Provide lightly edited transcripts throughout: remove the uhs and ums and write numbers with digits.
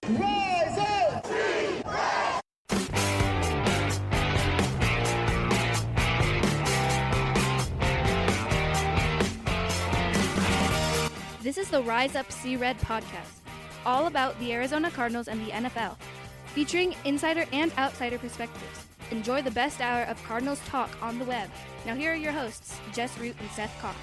Rise up! This is the Rise Up See Red podcast, all about the Arizona Cardinals and the NFL, featuring insider and outsider perspectives. Enjoy the best hour of Cardinals talk on the web. Now here are your hosts, Jess Root and Seth Cox.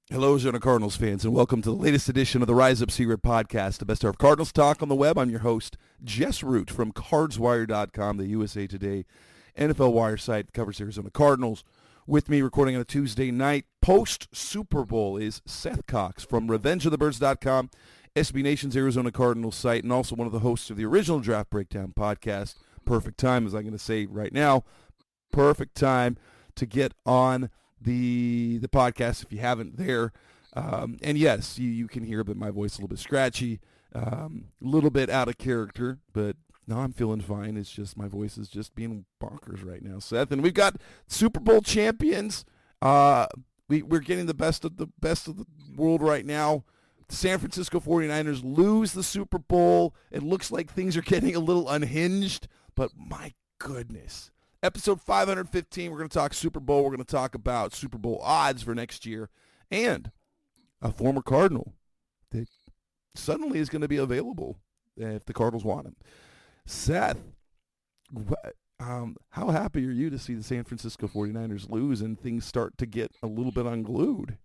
Hello, Arizona Cardinals fans, and welcome to the latest edition of the Rise Up See Red podcast, the best hour of Cardinals talk on the web. I'm your host, Jess Root from CardsWire.com, the USA Today NFL Wire site that covers Arizona Cardinals. With me recording on a Tuesday night post-Super Bowl is Seth Cox from RevengeOfTheBirds.com, SB Nation's Arizona Cardinals site, and also one of the hosts of the original Draft Breakdown podcast. Perfect time, as I'm going to say right now, perfect time to get on the podcast if you haven't there. And yes, you can hear that my voice is a little bit scratchy, a little bit out of character, but no, I'm feeling fine. It's just my voice is just being bonkers right now, Seth. And we've got Super Bowl champions. We're getting the best of the world right now. The San Francisco 49ers lose the Super Bowl. It looks like things are getting a little unhinged, but my goodness. Episode 515, we're going to talk Super Bowl. We're going to talk about Super Bowl odds for next year and a former Cardinal that suddenly is going to be available if the Cardinals want him. Seth, how happy are you to see the San Francisco 49ers lose and things start to get a little bit unglued?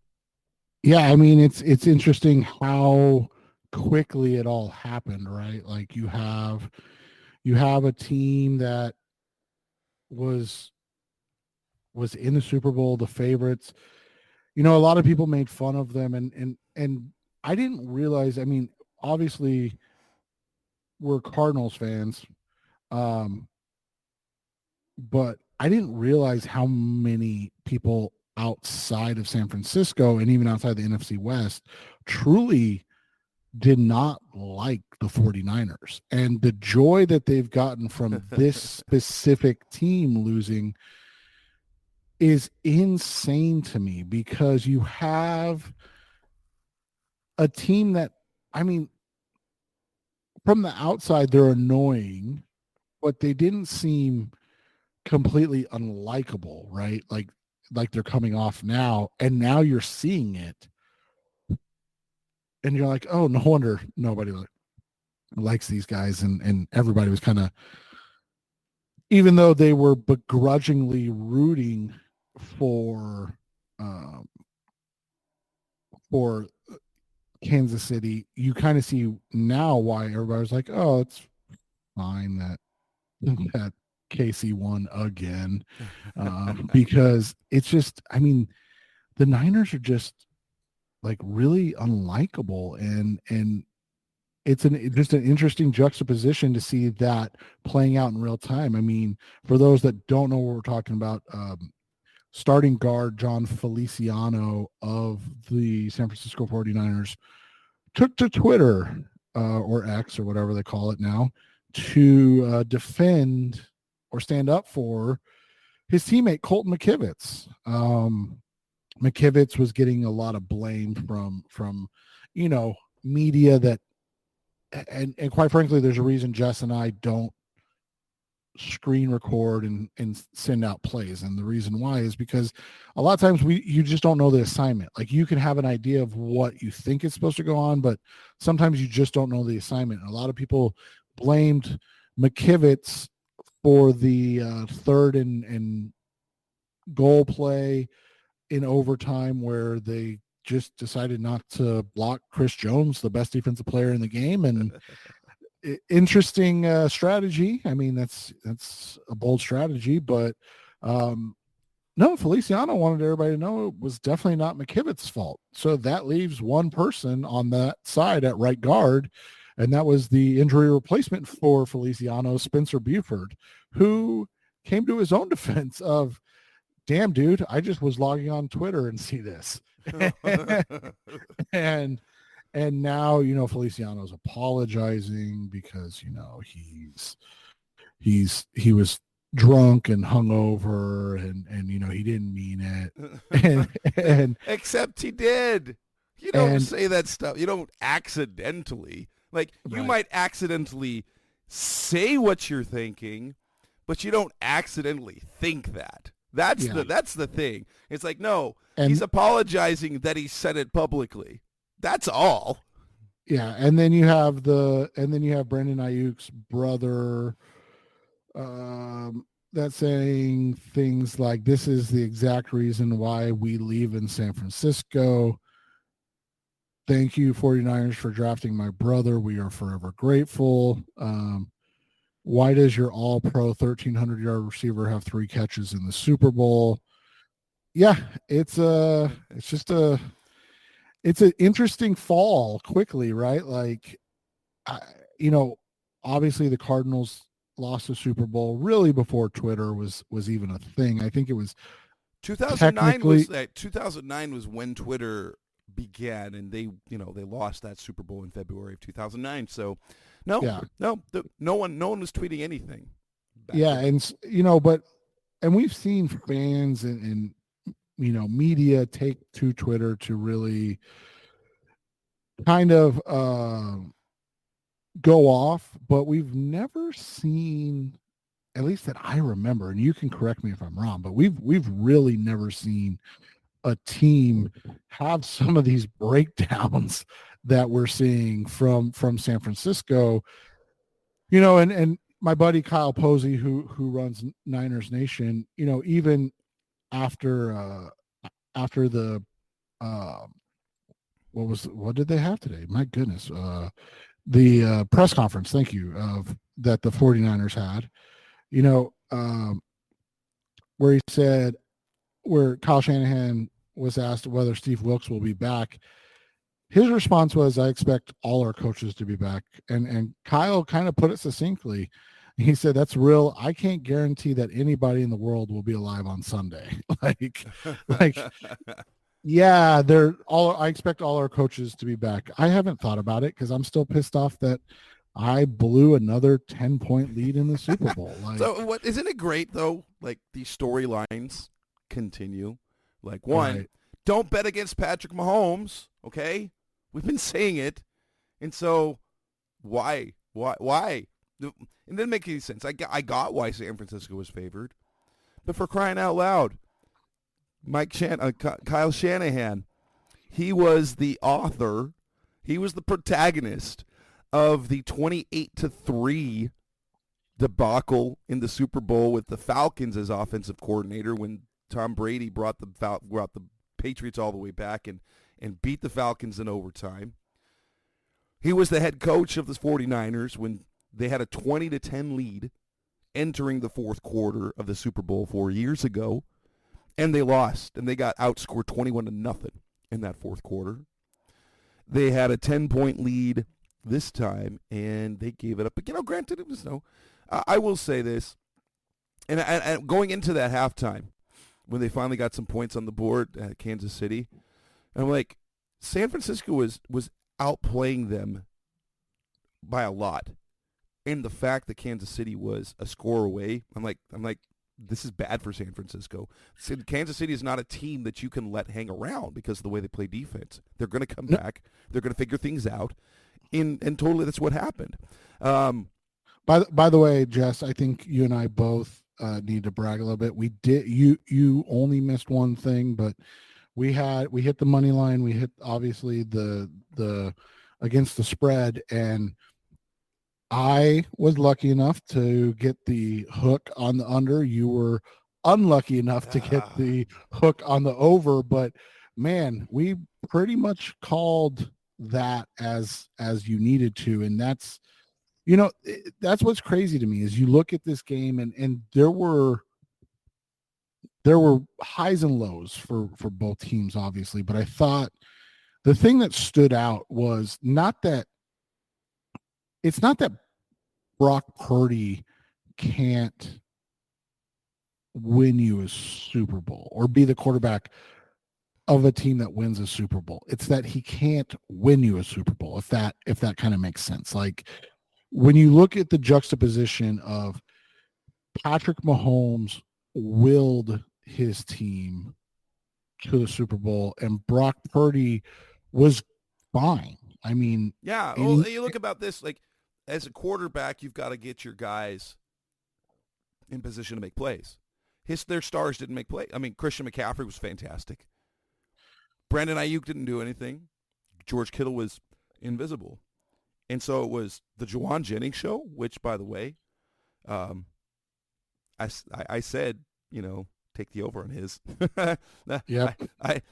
Yeah, I mean, it's interesting how quickly it all happened, right? Like you have a team that was in the Super Bowl, the favorites. You know, a lot of people made fun of them, and I didn't realize. I mean, obviously, we're Cardinals fans, but I didn't realize how many people outside of San Francisco and even outside the NFC West truly did not like the 49ers, and the joy that they've gotten from this specific team losing is insane to me, because you have a team that, I mean, from the outside, they're annoying, but they didn't seem completely unlikable, right? Like they're coming off now, and now you're seeing it. And you're like, oh, no wonder nobody likes these guys. And everybody was kind of, even though they were begrudgingly rooting for Kansas City, you kind of see now why everybody's like, oh, it's fine that KC won again. Because it's just, I mean, the Niners are just like really unlikable, and it's just an interesting juxtaposition to see that playing out in real time. I mean, for those that don't know what we're talking about, starting guard John Feliciano of the San Francisco 49ers took to Twitter or X or whatever they call it now to defend or stand up for his teammate Colton McKivitz. McKivitz was getting a lot of blame from you know, media that, and quite frankly, there's a reason Jess and I don't screen record and send out plays. And the reason why is because a lot of times you just don't know the assignment. Like, you can have an idea of what you think is supposed to go on, but sometimes you just don't know the assignment. And a lot of people blamed McKivitz for the third and goal play in overtime, where they just decided not to block Chris Jones, the best defensive player in the game. And interesting strategy. I mean, that's a bold strategy, but no, Feliciano wanted everybody to know it was definitely not McKivitz's fault. So that leaves one person on that side at right guard, and that was the injury replacement for Feliciano, Spencer Buford, who came to his own defense of, damn, dude, I just was logging on Twitter and see this. and now, you know, Feliciano's apologizing because, you know, he was drunk and hungover and you know, he didn't mean it. and except he did. You don't And say that stuff. You don't accidentally. Like, you right. might accidentally say what you're thinking, but you don't accidentally think that. That's Yeah. the thing. It's like, no, And he's apologizing that he said it publicly. That's all. yeah, and then you have Brandon Ayuk's brother that's saying things like, this is the exact reason why we leave in San Francisco. Thank you, 49ers, for drafting my brother. We are forever grateful. Why does your all-pro 1,300-yard receiver have 3 catches in the Super Bowl? Yeah, it's an interesting fall quickly, right? Like, you know, obviously the Cardinals lost the Super Bowl really before Twitter was even a thing. I think it was 2009 was when Twitter began, and they lost that Super Bowl in February of 2009. So no one was tweeting anything back then. And we've seen fans and media take to Twitter to really kind of go off, but we've never seen, at least that I remember, and you can correct me if I'm wrong, but we've really never seen a team have some of these breakdowns that we're seeing from San Francisco. And my buddy Kyle Posey, who runs Niners Nation, even after the what did they have today? My goodness. The press conference, thank you, that the 49ers had, where Kyle Shanahan was asked whether Steve Wilkes will be back. His response was, I expect all our coaches to be back. And Kyle kind of put it succinctly. He said, that's real. I can't guarantee that anybody in the world will be alive on Sunday. like, yeah, I expect all our coaches to be back. I haven't thought about it because I'm still pissed off that I blew another 10-point lead in the Super Bowl. So isn't it great though? Like, these storylines continue. Like, one, right. Don't bet against Patrick Mahomes. Okay, we've been saying it, and so why? It didn't make any sense. I got why San Francisco was favored, but for crying out loud, Kyle Shanahan, he was the author, he was the protagonist of the 28-3 debacle in the Super Bowl with the Falcons as offensive coordinator when Tom Brady brought the Patriots all the way back and beat the Falcons in overtime. He was the head coach of the 49ers when they had a 20-10 lead entering the fourth quarter of the Super Bowl 4 years ago, and they lost, and they got outscored 21-0 in that fourth quarter. They had a 10-point lead this time, and they gave it up. But, granted, it was I will say this, and going into that halftime, when they finally got some points on the board at Kansas City, I'm like, San Francisco was outplaying them by a lot. And the fact that Kansas City was a score away, I'm like, this is bad for San Francisco. Kansas City is not a team that you can let hang around because of the way they play defense. They're going to come back. They're going to figure things out. And totally that's what happened. By the way, Jess, I think you and I both need to brag a little bit. We did. You only missed one thing, but we hit the money line. We hit obviously the against the spread, and I was lucky enough to get the hook on the under. You were unlucky enough to get the hook on the over, but man, we pretty much called that as you needed to, and that's what's crazy to me is you look at this game and there were highs and lows for both teams, obviously, but I thought the thing that stood out was it's not that Brock Purdy can't win you a Super Bowl or be the quarterback of a team that wins a Super Bowl. It's that he can't win you a Super Bowl, if that kind of makes sense. Like, when you look at the juxtaposition of Patrick Mahomes willed his team to the Super Bowl and Brock Purdy was fine. I mean, Yeah. Well, you look about this, like, as a quarterback, you've got to get your guys in position to make plays. Their stars didn't make plays. I mean, Christian McCaffrey was fantastic. Brandon Ayuk didn't do anything. George Kittle was invisible. And so it was the Juwan Jennings show, which, by the way, I said, take the over on his. yeah,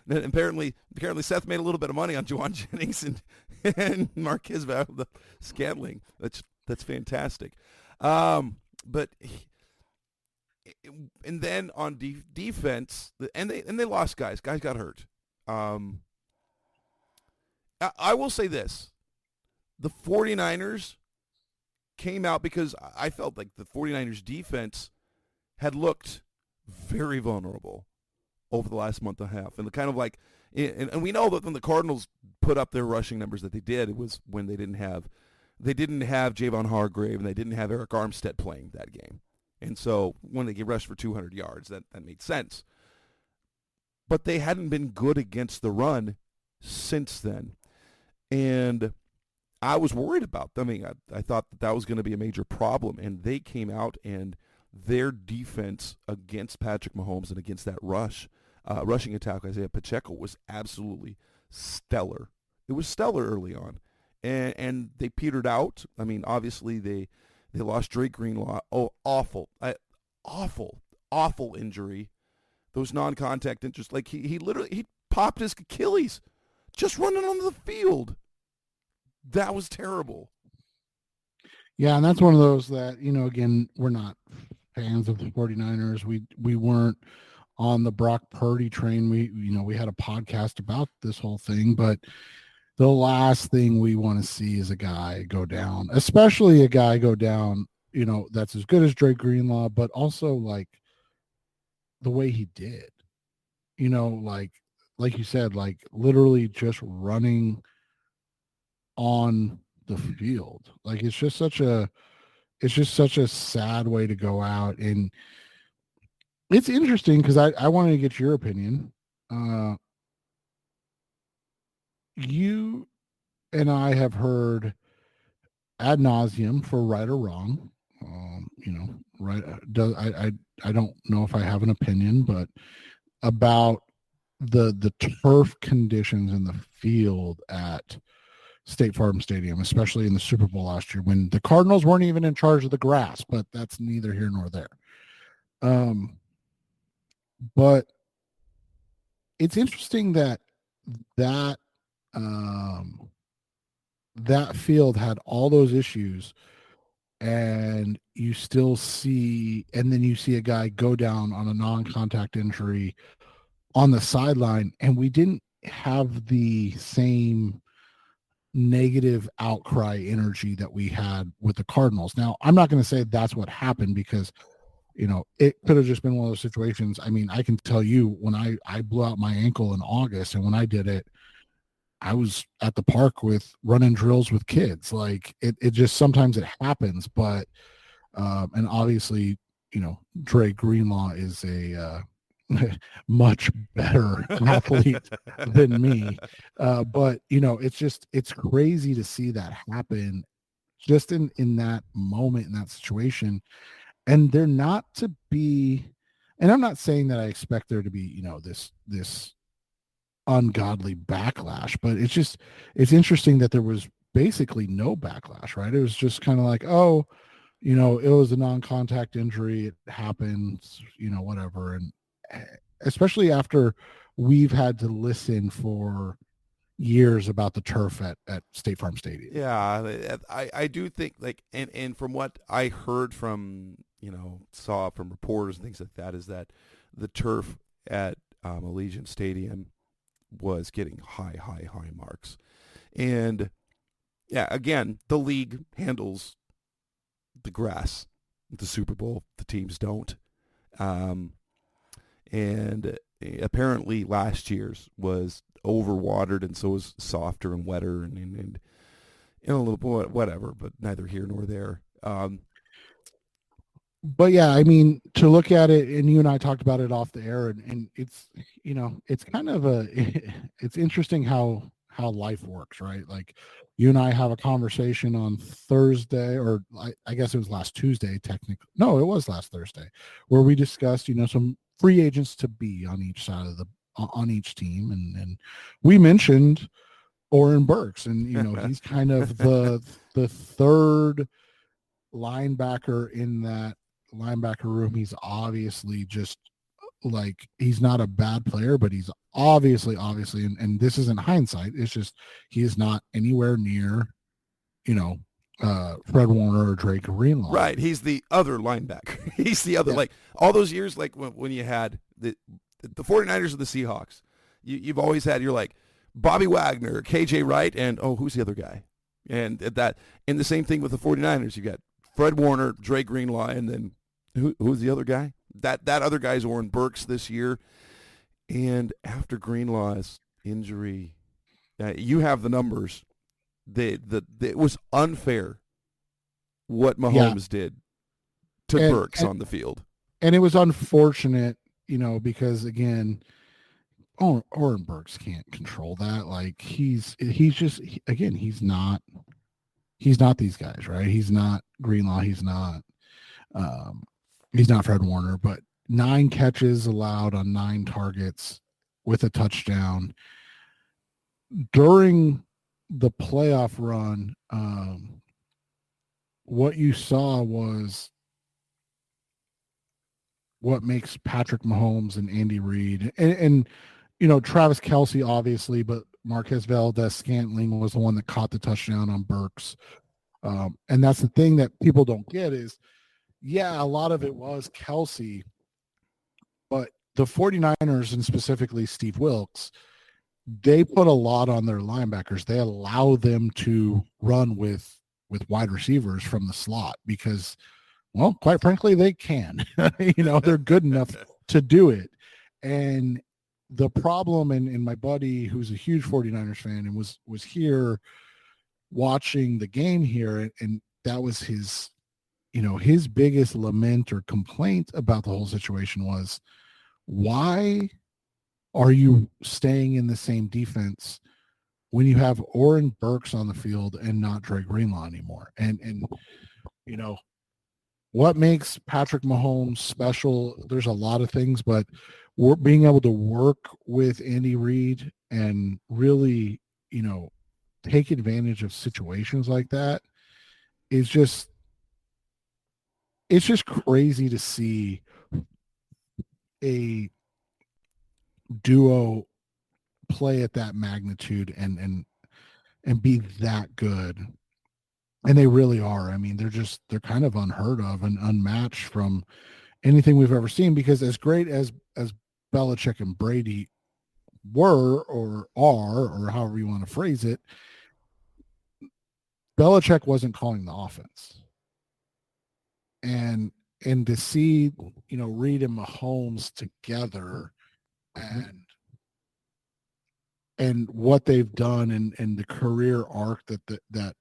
Apparently Seth made a little bit of money on Juwan Jennings and Marquez Scantling. That's fantastic. But and then on defense, and they lost guys. Guys got hurt. I will say this. The 49ers came out because I felt like the 49ers defense had looked very vulnerable over the last month and a half. And the kind of like, and we know that when the Cardinals put up their rushing numbers that they did, it was when they didn't have Javon Hargrave and they didn't have Eric Armstead playing that game. And so when they get rushed for 200 yards, that made sense. But they hadn't been good against the run since then. And I was worried about them. I mean, I thought that was going to be a major problem. And they came out and their defense against Patrick Mahomes and against that rushing attack, Isaiah Pacheco, was absolutely stellar. It was stellar early on. And they petered out. I mean, obviously they lost Drake Greenlaw. Oh, awful injury. Those non-contact injuries. Like he popped his Achilles just running on the field. That was terrible. Yeah, and that's one of those that, again, we're not fans of the 49ers. We weren't on the Brock Purdy train. We had a podcast about this whole thing, but the last thing we want to see is a guy go down, especially a guy go down, that's as good as Drake Greenlaw, but also like the way he did, like you said, like literally just running on the field. Like it's just such a sad way to go out. And it's interesting because I wanted to get your opinion. You and I have heard ad nauseum, for right or wrong, right. I don't know if I have an opinion, but about the turf conditions in the field at State Farm Stadium, especially in the Super Bowl last year when the Cardinals weren't even in charge of the grass, but that's neither here nor there. But it's interesting that field had all those issues, and you still see, and then you see a guy go down on a non-contact injury on the sideline, and we didn't have the same negative outcry energy that we had with the Cardinals. Now, I'm not going to say that's what happened because, it could have just been one of those situations. I mean, I can tell you when I blew out my ankle in August, and when I did it, I was at the park with running drills with kids. Like it just, sometimes it happens, but, and obviously, Dre Greenlaw is a, much better athlete than me. But it's crazy to see that happen just in that moment, in that situation. And they're not to be, and I'm not saying that I expect there to be, this ungodly backlash, but it's interesting that there was basically no backlash, right? It was just kind of like, oh, it was a non-contact injury. It happens, whatever. And especially after we've had to listen for years about the turf at State Farm Stadium. Yeah, I do think, like, and from what I heard from, saw from reporters and things like that, is that the turf at Allegiant Stadium was getting high marks. And yeah, again, the league handles the grass. The Super Bowl, the teams don't. And apparently last year's was overwatered, and so was softer and wetter and a little bit whatever, but neither here nor there. But yeah, I mean, to look at it, and you and I talked about it off the air, and it's, it's kind of it's interesting how how life works, right? Like you and I have a conversation on Thursday, or I guess it was last Tuesday, technically. No, it was last Thursday, where we discussed, some free agents to be on each side of on each team. And we mentioned Oren Burks, and, he's kind of the third linebacker in that linebacker room. He's obviously just like, he's not a bad player, but he's obviously, and this isn't hindsight, it's just he is not anywhere near, Fred Warner or Drake Greenlaw. Right. He's the other linebacker. He's the other, like all those years, like when you had the 49ers and the Seahawks, you've always had, you're like Bobby Wagner, KJ Wright, and who's the other guy? And the same thing with the 49ers. You got Fred Warner, Drake Greenlaw, and then who's the other guy? That other guy's Oren Burks this year. And after Greenlaw's injury, you have the numbers. It was unfair what Mahomes did to Burks on the field. And it was unfortunate, because again, Oren Burks can't control that. Like he's not these guys, right? He's not Greenlaw. He's not Fred Warner, but 9 catches allowed on 9 targets with a touchdown. During the playoff run, what you saw was what makes Patrick Mahomes and Andy Reid and Travis Kelce, obviously, but Marquez Valdez-Scantling was the one that caught the touchdown on Burks. And that's the thing that people don't get is, a lot of it was Kelce, but the 49ers, and specifically Steve Wilks, they put a lot on their linebackers. They allow them to run with wide receivers from the slot because, well, quite frankly, they can. They're good enough to do it. And the problem, and my buddy, who's a huge 49ers fan and was here watching the game here, and that was his biggest lament or complaint about the whole situation was, why are you staying in the same defense when you have Oren Burks on the field and not Drake Greenlaw anymore? And what makes Patrick Mahomes special? There's a lot of things, but we're being able to work with Andy Reid and really, take advantage of situations like that is just, it's just crazy to see a duo play at that magnitude and be that good. And they really are. I mean, they're kind of unheard of and unmatched from anything we've ever seen, because as great as Belichick and Brady were or are, or however you want to phrase it, Belichick wasn't calling the offense. And to see, Reid and Mahomes together and what they've done and the career arc that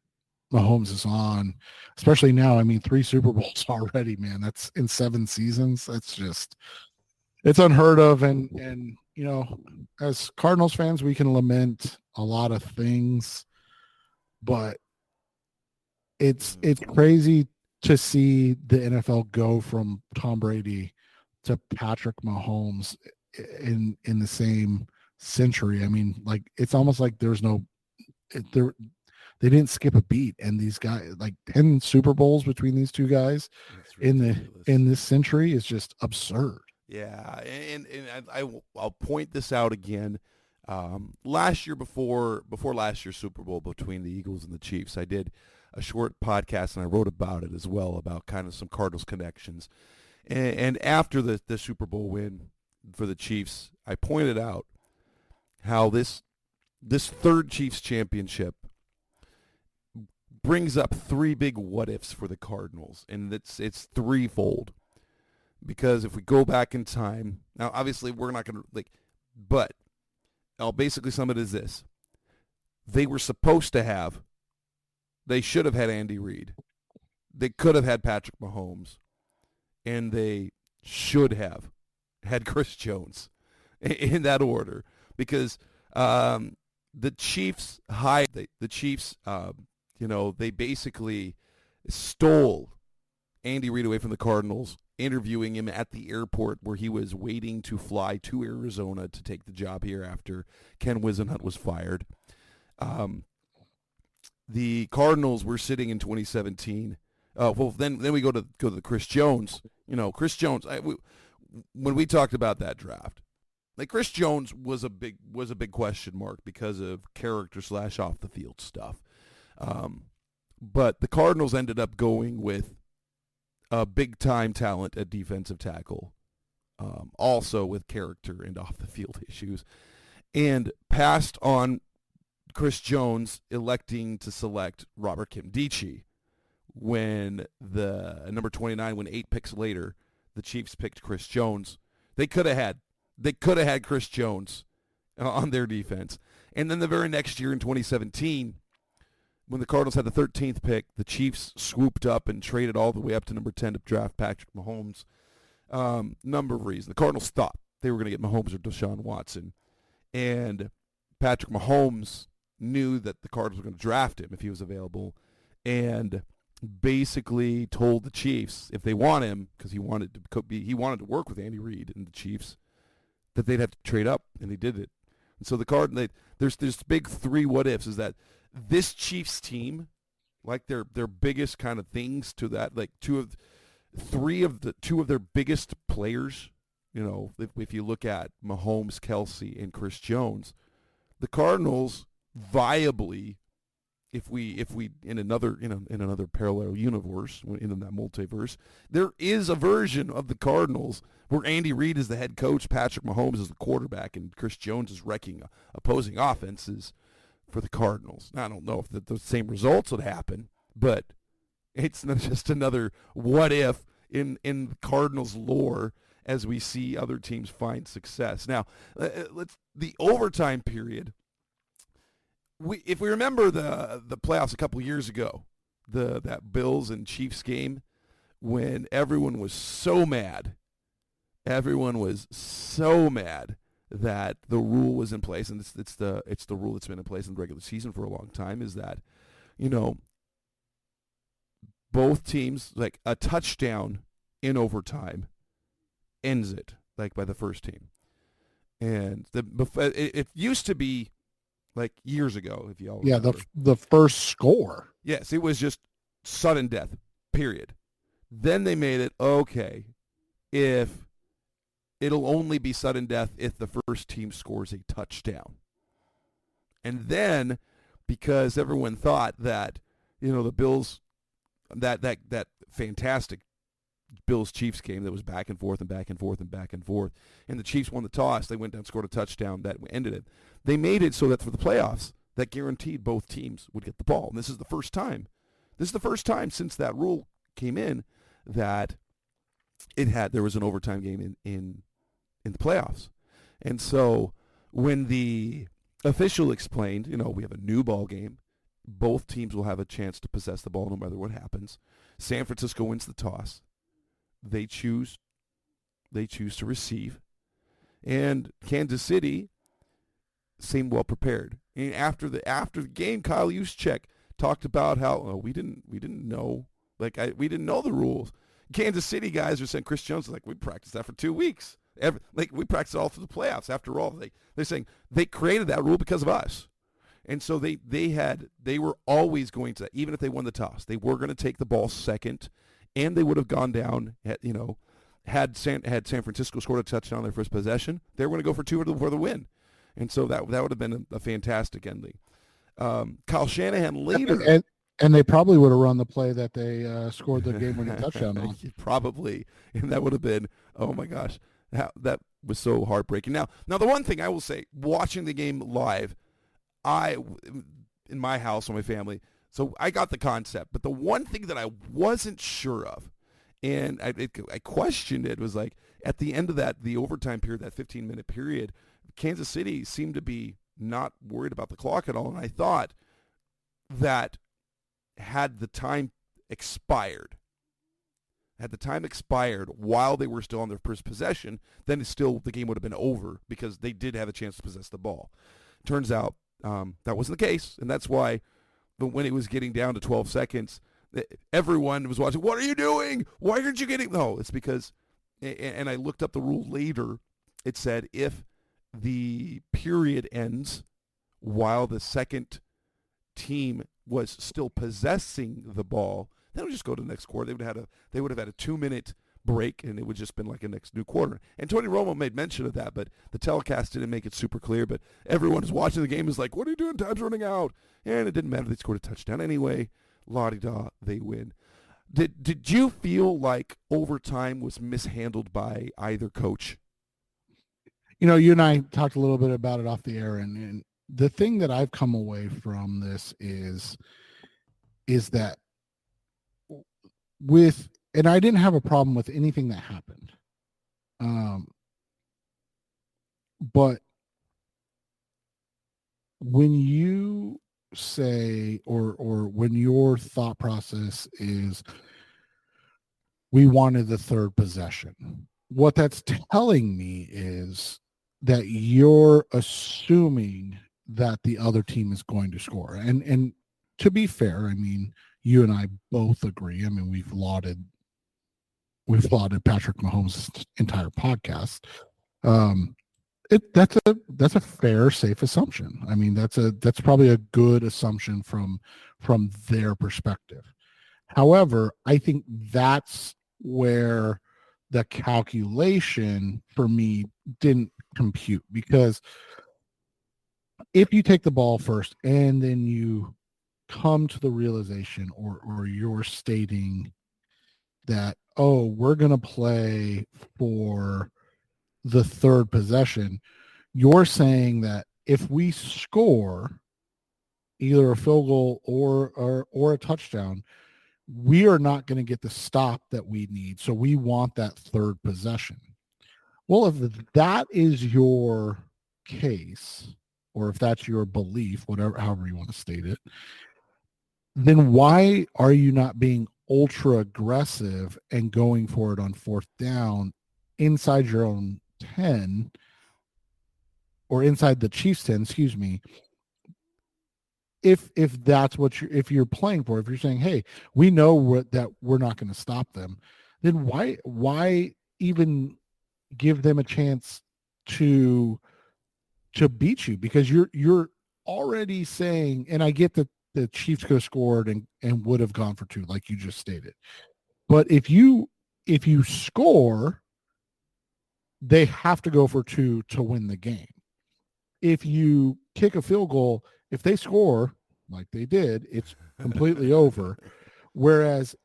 Mahomes is on, especially now. I mean, 3 Super Bowls already, man. That's in 7 seasons. That's just, it's unheard of. And as Cardinals fans, we can lament a lot of things, but it's crazy to see the NFL go from Tom Brady to Patrick Mahomes in the same century. I mean, like, it's almost like there's they didn't skip a beat, and these guys, like 10 Super Bowls between these two guys in this century is just absurd. Yeah, and I'll point this out again. Last year, before last year's Super Bowl between the Eagles and the Chiefs, I did a short podcast and I wrote about it as well, about kind of some Cardinals connections. And after the Super Bowl win for the Chiefs, I pointed out how this third Chiefs championship brings up 3 big what-ifs for the Cardinals, and it's threefold. Because if we go back in time, now obviously we're not going to, but I'll basically sum it as this. They should have had Andy Reid. They could have had Patrick Mahomes. And they should have had Chris Jones, in that order. Because the Chiefs they basically stole Andy Reid away from the Cardinals, interviewing him at the airport where he was waiting to fly to Arizona to take the job here after Ken Whisenhunt was fired. The Cardinals were sitting in 2017. Then we go to Chris Jones. Chris Jones. When we talked about that draft, like Chris Jones was a big question mark because of character / off the field stuff. But the Cardinals ended up going with a big time talent at defensive tackle, also with character and off the field issues, and passed on Chris Jones, electing to select Robert Nkemdiche when the number 29, when 8 picks later, the Chiefs picked Chris Jones. They could have had Chris Jones on their defense. And then the very next year in 2017, when the Cardinals had the 13th pick, the Chiefs swooped up and traded all the way up to number 10 to draft Patrick Mahomes. Number of reasons. The Cardinals thought they were going to get Mahomes or Deshaun Watson. And Patrick Mahomes knew that the Cardinals were going to draft him if he was available, and basically told the Chiefs if they want him, because he wanted to work with Andy Reid and the Chiefs, that they'd have to trade up, and they did it. And so the Cardinals, there's big 3 what ifs, is that this Chiefs team, like their biggest kind of things to that, like 2 of their biggest players, if you look at Mahomes, Kelsey, and Chris Jones, the Cardinals viably, if we in another parallel universe, in that multiverse, there is a version of the Cardinals where Andy Reid is the head coach, Patrick Mahomes is the quarterback, and Chris Jones is wrecking opposing offenses for the Cardinals. Now, I don't know if the same results would happen, but it's not just another what if in Cardinals lore as we see other teams find success. Now, the overtime period. If we remember the playoffs a couple years ago, that Bills and Chiefs game, when everyone was so mad that the rule was in place, and it's the rule that's been in place in the regular season for a long time, is that both teams, like a touchdown in overtime ends it, like by the first team, and it used to be. Like years ago, if y'all remember. the first score. Yes, it was just sudden death, period. Then they made it, okay, if it'll only be sudden death if the first team scores a touchdown. And then, because everyone thought that, the Bills, that fantastic Bills-Chiefs game that was back and forth and back and forth and back and forth, and the Chiefs won the toss, they went down and scored a touchdown that ended it. They made it so that for the playoffs, that guaranteed both teams would get the ball. And this is the first time since that rule came in that there was an overtime game in the playoffs. And so when the official explained, we have a new ball game, both teams will have a chance to possess the ball no matter what happens. San Francisco wins the toss. They choose to receive. And Kansas City seemed well prepared. And after the game, Kyle Juszczyk talked about how we didn't know, we didn't know the rules. Kansas City guys are saying, Chris Jones is like, we practiced that for 2 weeks. We practiced all through the playoffs. After all, they're saying they created that rule because of us. And so they were always going to, even if they won the toss, they were going to take the ball second, and they would have gone down. Had San Francisco scored a touchdown on their first possession, they were going to go for 2 for the win. And so that would have been a fantastic ending. Kyle Shanahan later. And they probably would have run the play that they scored the game-winning touchdown on. Probably. And that would have been, oh my gosh, that was so heartbreaking. Now the one thing I will say, watching the game live, in my house with my family, so I got the concept. But the one thing that I wasn't sure of, and I questioned it, was like at the end of the overtime period, that 15-minute period, Kansas City seemed to be not worried about the clock at all. And I thought that had the time expired while they were still on their first possession, then the game would have been over because they did have a chance to possess the ball. Turns out That wasn't the case, and that's why. But when it was getting down to 12 seconds, everyone was watching. What are you doing? Why aren't you getting? No, it's because. And I looked up the rule later. It said if the period ends while the second team was still possessing the ball, then it would just go to the next quarter. They would have had a 2-minute break, and it would just been like a next new quarter. And Tony Romo made mention of that, but the telecast didn't make it super clear. But everyone who's watching the game is like, "What are you doing? Time's running out." And it didn't matter. They scored a touchdown anyway. La-di-da, they win. Did you feel like overtime was mishandled by either coach? You and I talked a little bit about it off the air, and the thing that I've come away from this is that and I didn't have a problem with anything that happened. But when you say, or when your thought process is, we wanted the third possession, what that's telling me is that you're assuming that the other team is going to score. And to be fair, I mean, you and I both agree. I mean, we've lauded Patrick Mahomes' entire podcast. That's a fair, safe assumption. I mean, that's probably a good assumption from their perspective. However, I think that's where the calculation for me didn't compute, because if you take the ball first and then you come to the realization, or you're stating that, oh, we're going to play for the third possession, you're saying that if we score either a field goal or a touchdown, we are not going to get the stop that we need. So we want that third possession. Well, if that is your case, or if that's your belief, however you want to state it, then why are you not being ultra aggressive and going for it on fourth down inside your own 10, or inside the Chiefs 10, excuse me, if that's what if you're playing for, if you're saying, hey, we know that we're not going to stop them, then why even give them a chance to beat you? Because you're already saying, and I get that the Chiefs could have scored and would have gone for 2, like you just stated. But if you score, they have to go for 2 to win the game. If you kick a field goal, if they score like they did, it's completely over. Whereas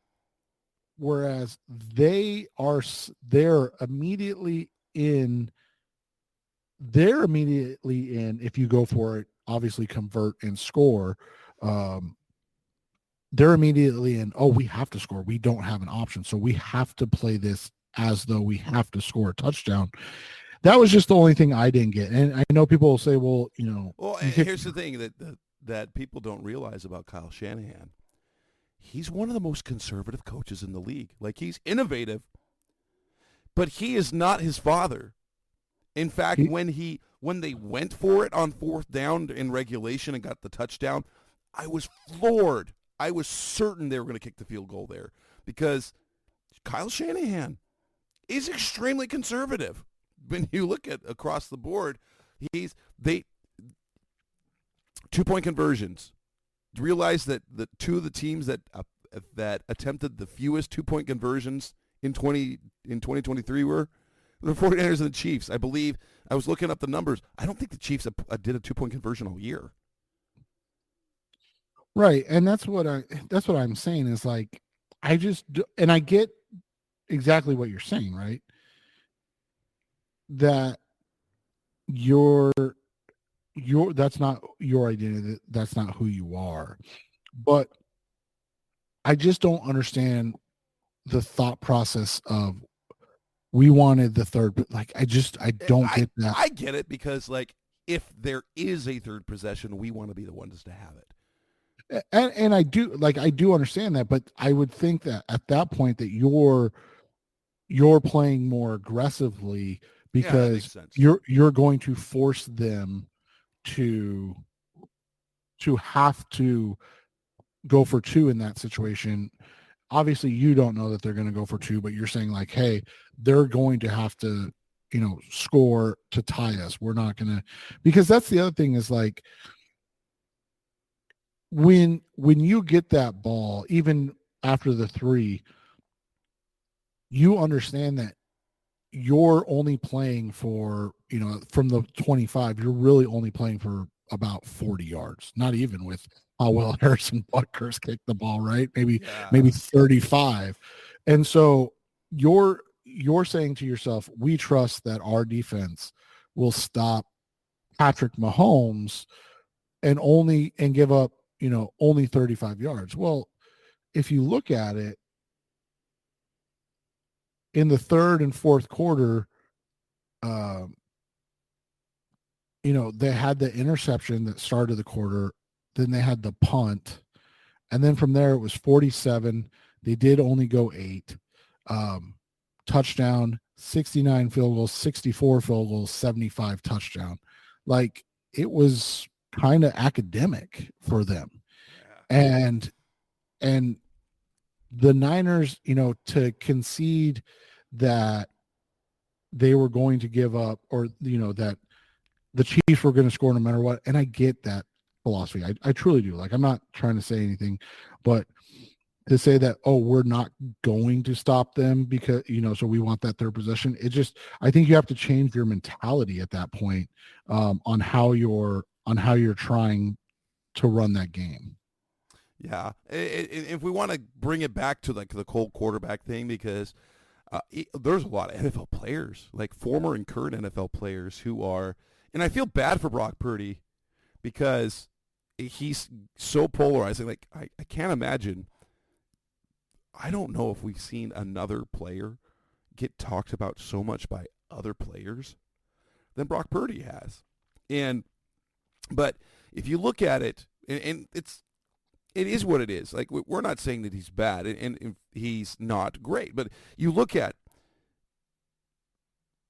they're immediately in. If you go for it, obviously convert and score. They're immediately in, oh, we have to score. We don't have an option. So we have to play this as though we have to score a touchdown. That was just the only thing I didn't get. And I know people will say, well, here's the thing that people don't realize about Kyle Shanahan. He's one of the most conservative coaches in the league. Like, he's innovative, but he is not his father. In fact, when they went for it on fourth down in regulation and got the touchdown, I was floored. I was certain they were going to kick the field goal there, because Kyle Shanahan is extremely conservative. When you look at across the board, 2-point conversions. Do you realize that the 2 of the teams that attempted the fewest 2-point conversions in 2023 were the 49ers and the Chiefs? I believe, I was looking up the numbers, I don't think the Chiefs did a 2-point conversion all year. Right, and that's what I'm saying is, like, I get exactly what you're saying, right? That that's not your identity, that's not who you are. But I just don't understand the thought process of, we wanted the third, like, I don't get that. I get it, because, like, if there is a third possession, we want to be the ones to have it. And I do understand that, but I would think that at that point that you're playing more aggressively, because you're going to force them to to have to go for two in that situation. Obviously, you don't know that they're going to go for two, but you're saying like, hey, they're going to have to, score to tie us. We're not going to, because that's the other thing is like, when you get that ball, even after the 3, you understand that you're only playing for, from the 25, you're really only playing for about 40 yards, not even with how well Harrison Butker's kicked the ball, right? Maybe 35. And so you're saying to yourself, we trust that our defense will stop Patrick Mahomes and give up, only 35 yards. Well, if you look at it, in the third and fourth quarter, they had the interception that started the quarter. Then they had the punt. And then from there, it was 47. They did only go 8. Touchdown, 69 field goals, 64 field goals, 75 touchdown. Like, it was kind of academic for them. Yeah. And the Niners, to concede that they were going to give up, or, that the Chiefs were going to score no matter what. And I get that philosophy. I truly do. Like, I'm not trying to say anything, but to say that, oh, we're not going to stop them because, so we want that third possession. It just, I think you have to change your mentality at that point, on how you're trying to run that game. Yeah. If we want to bring it back to like the cold quarterback thing, because there's a lot of NFL players, like former and current NFL players who are, and I feel bad for Brock Purdy because he's so polarizing. Like, I can't imagine. I don't know if we've seen another player get talked about so much by other players than Brock Purdy has. But if you look at it, and it is what it is. Like, we're not saying that he's bad and he's not great, but you look at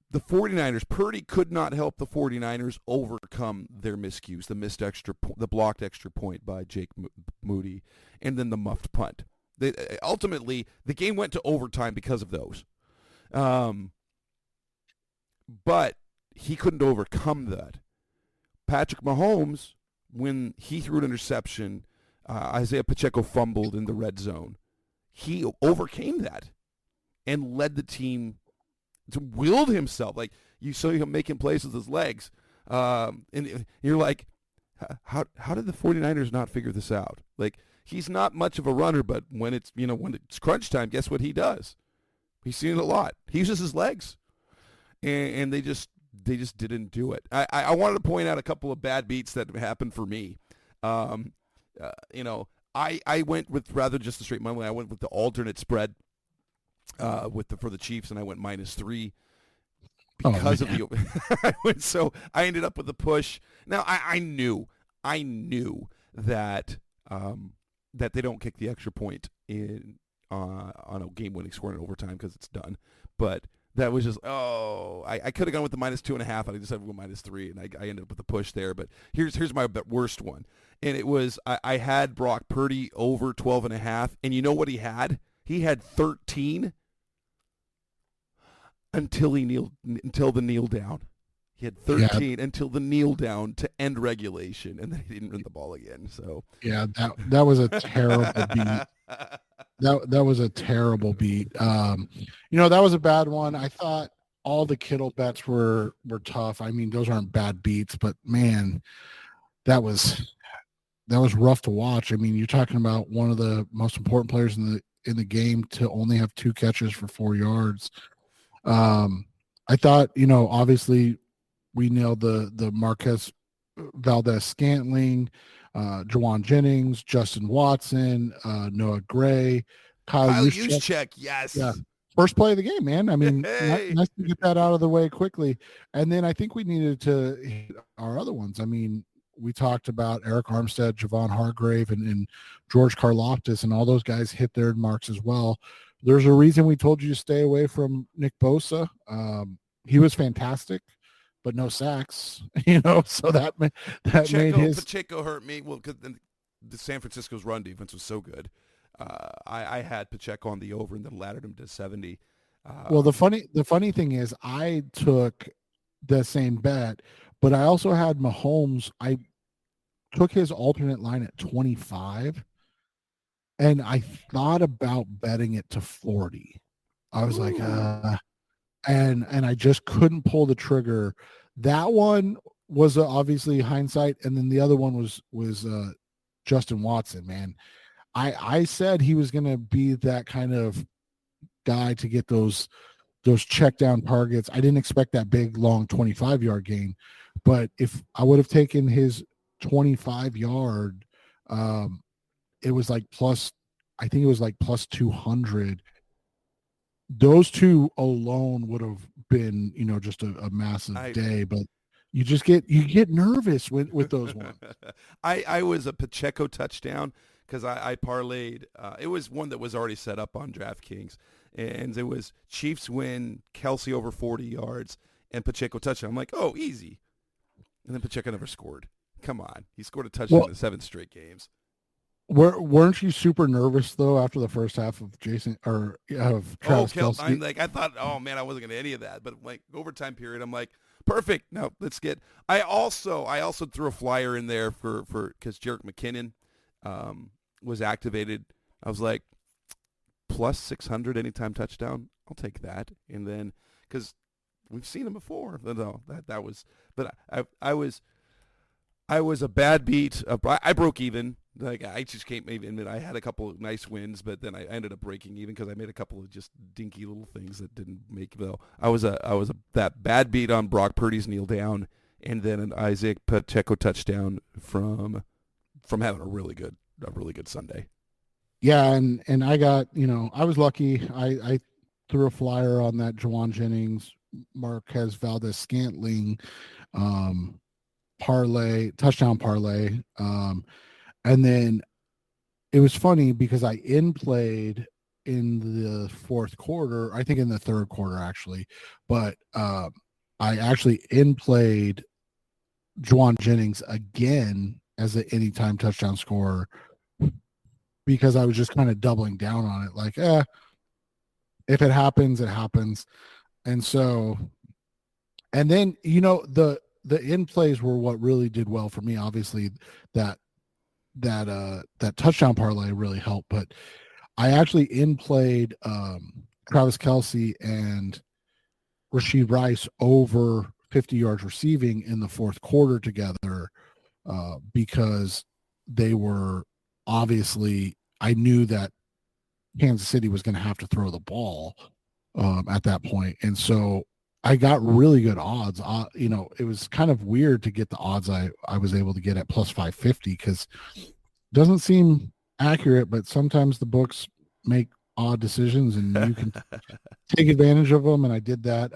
the 49ers, Purdy could not help the 49ers overcome their miscues, the blocked extra point by Jake Moody, and then the muffed punt. Ultimately, the game went to overtime because of those. But he couldn't overcome that. Patrick Mahomes, when he threw an interception, Isaiah Pacheco fumbled in the red zone. He overcame that and led the team to wield himself. Like, you saw him making plays with his legs. And you're like, how did the 49ers not figure this out? Like, he's not much of a runner, but when it's crunch time, guess what he does? He's seen it a lot. He uses his legs. And they just didn't do it. I wanted to point out a couple of bad beats that happened for me. I went with rather just a straight money line. I went with the alternate spread for the Chiefs, and I went -3 because of the. So I ended up with the push. Now I knew that that they don't kick the extra point in on a game-winning score in overtime because it's done, but. That was just, I could have gone with the -2.5, and I just had to go -3, and I ended up with the push there. But here's my worst one. And it was, I had Brock Purdy over 12.5, and you know what he had? He had 13 until the kneel down. He had 13 until the kneel down to end regulation, and then he didn't run the ball again. So yeah, that was a terrible beat. That was a terrible beat. That was a bad one. I thought all the Kittle bets were tough. I mean, those aren't bad beats, but man, that was rough to watch. I mean, you're talking about one of the most important players in the game to only have 2 catches for 4 yards. I thought, obviously we nailed the Marquez Valdez-Scantling, Jawan Jennings, Justin Watson, Noah Gray, Kyle Juszczyk, yes. Yeah. First play of the game, man. I mean, nice to get that out of the way quickly. And then I think we needed to hit our other ones. I mean, we talked about Eric Armstead, Javon Hargrave, and George Karlaftis, and all those guys hit their marks as well. There's a reason we told you to stay away from Nick Bosa. He was fantastic. but no sacks, so that made his. Pacheco hurt me. Well, because the San Francisco's run defense was so good. I had Pacheco on the over and then laddered him to 70. Well, the funny thing is I took the same bet, but I also had Mahomes. I took his alternate line at 25, and I thought about betting it to 40. I was like, and I just couldn't pull the trigger. That one was obviously hindsight, and then the other one was Justin Watson. Man, I said he was going to be that kind of guy to get those check down targets. I didn't expect that big long 25-yard gain, but if I would have taken his 25-yard, it was like plus, I think it was like plus 200. Those two alone would have been, just a massive day, but you get nervous with those ones. I was a Pacheco touchdown because I parlayed. It was one that was already set up on DraftKings, and it was Chiefs win, Kelsey over 40 yards, and Pacheco touchdown. I'm like, oh, easy. And then Pacheco never scored. Come on. He scored a touchdown in 7 straight games. Weren't you super nervous though after the first half of Travis Kelce? I'm like, I thought, oh man, I wasn't going to any of that, but like overtime period, I'm like, perfect. No, let's get. I also threw a flyer in there for because Jerick McKinnon was activated. I was like, plus 600 anytime touchdown. I'll take that. And then because we've seen him before. No, that was. But I was a bad beat. I broke even. Like I just can't admit I had a couple of nice wins, but then I ended up breaking even because I made a couple of just dinky little things that didn't make though. I was that bad beat on Brock Purdy's kneel down, and then an Isaac Pacheco touchdown from having a really good Sunday. Yeah, and I got I was lucky. I threw a flyer on that Juwan Jennings, Marquez Valdez-Scantling touchdown parlay. And then it was funny because I in-played in the fourth quarter, I think in the third quarter actually, but I actually in-played Juwan Jennings again as an anytime touchdown scorer because I was just kind of doubling down on it. Like, if it happens, it happens. And so, and then, the in-plays were what really did well for me. Obviously that touchdown parlay really helped, but I actually in-played Travis Kelce and Rashid Rice over 50 yards receiving in the fourth quarter together because they were obviously, I knew that Kansas City was going to have to throw the ball at that point. And so I got really good odds. It was kind of weird to get the odds I was able to get at plus 550 because it doesn't seem accurate, but sometimes the books make odd decisions and you can take advantage of them. And I did that.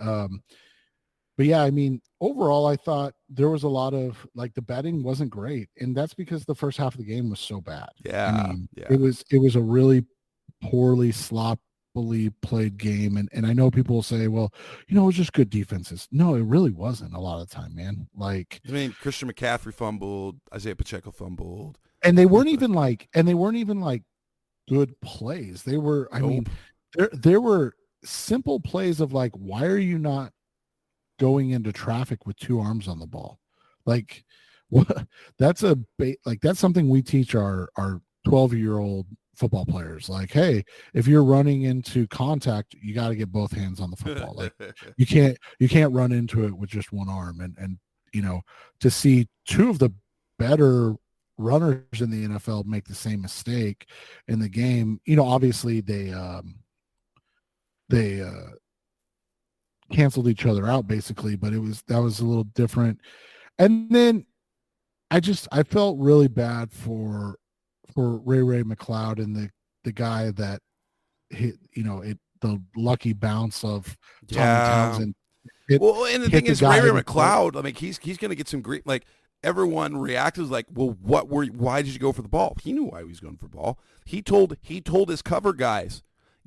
But yeah, I mean, overall, I thought there was a lot of the betting wasn't great. And that's because the first half of the game was so bad. Yeah. It was a really poorly sloppily played game. And I know people will say, well, it was just good defenses. No, it really wasn't a lot of the time, man. Christian McCaffrey fumbled, Isaiah Pacheco fumbled. And they weren't even good plays. They were, there were simple plays of why are you not going into traffic with 2 arms on the ball? That's something we teach our 12-year-old football players. Hey, if you're running into contact, you got to get both hands on the football. You can't run into it with just one arm. And to see 2 of the better runners in the NFL make the same mistake in the game, obviously they canceled each other out basically, but that was a little different. And then I felt really bad for Ray McLeod and the guy that hit, the lucky bounce of Tommy Townsend. And the thing is, Ray McLeod, he's going to get some grief. Everyone reacted well, why did you go for the ball? He knew why he was going for the ball. He told his cover guys,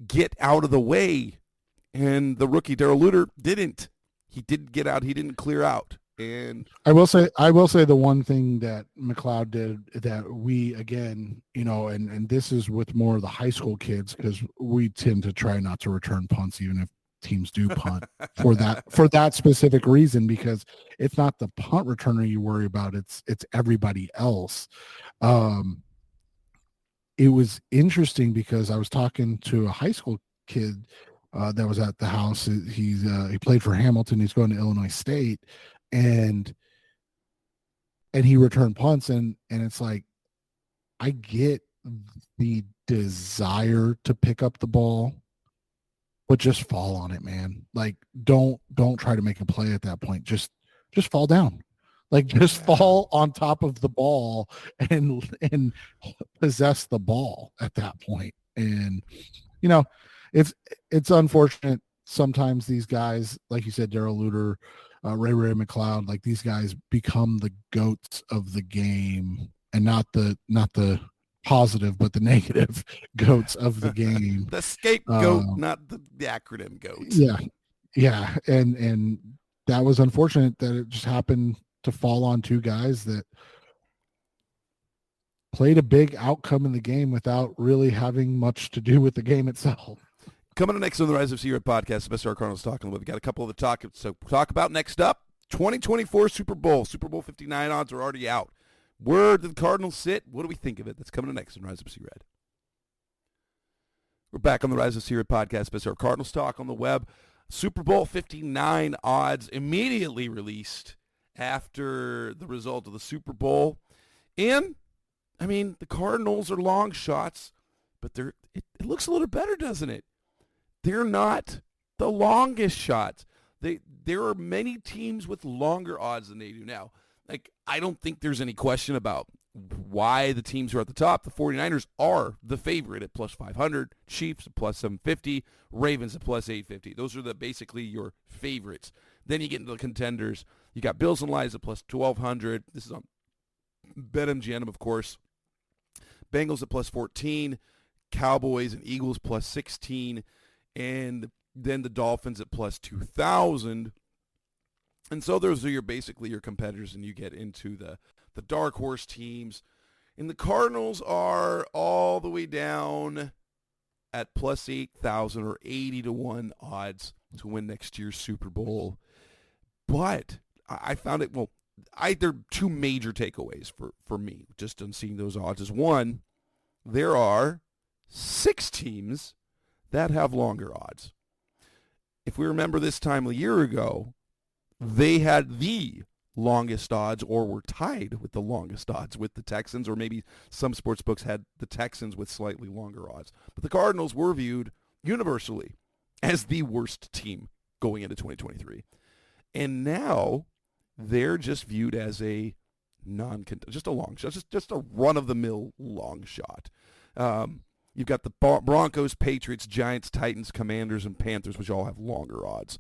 get out of the way. And the rookie Darrell Luter didn't. he didn't get out. He didn't clear out. And I will say the one thing that McLeod did that we, again, and this is with more of the high school kids, because we tend to try not to return punts, even if teams do punt for that specific reason, because it's not the punt returner you worry about. It's everybody else. It was interesting because I was talking to a high school kid that was at the house. He played for Hamilton. He's going to Illinois State, and he returned punts, and it's like, I get the desire to pick up the ball, but just fall on it, man. Like, don't try to make a play at that point. Just fall down. Like, just fall on top of the ball and possess the ball at that point. And it's unfortunate sometimes these guys, like you said, Darrell Luter, Ray McLeod, like, these guys become the goats of the game, and not the positive, but the negative goats of the game. The scapegoat, not the acronym goat. Yeah. And that was unfortunate that it just happened to fall on two guys that played a big outcome in the game without really having much to do with the game itself. Coming up next on the Rise of Secret podcast, the best of our Cardinals talking about. We got a couple of the talk about next up. 2024 Super Bowl 59 odds are already out. Where do the Cardinals sit? What do we think of it? That's coming up next on Rise of Secret. We're back on the Rise of Secret podcast, best of our Cardinals talk on the web. Super Bowl 59 odds immediately released after the result of the Super Bowl. And, I mean, the Cardinals are long shots, but it looks a little better, doesn't it? They're not the longest shots. There are many teams with longer odds than they do now. Like, I don't think there's any question about why the teams are at the top. The 49ers are the favorite at plus 500, Chiefs at plus 750, Ravens at plus 850. Those are basically your favorites. Then you get into the contenders. You got Bills and Lions at plus 1,200. This is on BetMGM, of course. Bengals at plus 14, Cowboys and Eagles plus 16, and then the Dolphins at plus 2,000. And so those are basically your competitors, and you get into the dark horse teams. And the Cardinals are all the way down at plus 8,000 or 80-1 odds to win next year's Super Bowl. But I found it, there are two major takeaways for me just on seeing those odds. Is one, there are 6 teams that have longer odds. If we remember this time a year ago, they had the longest odds, or were tied with the longest odds with the Texans, or maybe some sports books had the Texans with slightly longer odds. But the Cardinals were viewed universally as the worst team going into 2023. And now they're just viewed as a just a long shot, just a run-of-the-mill long shot. You've got the Broncos, Patriots, Giants, Titans, Commanders, and Panthers, which all have longer odds.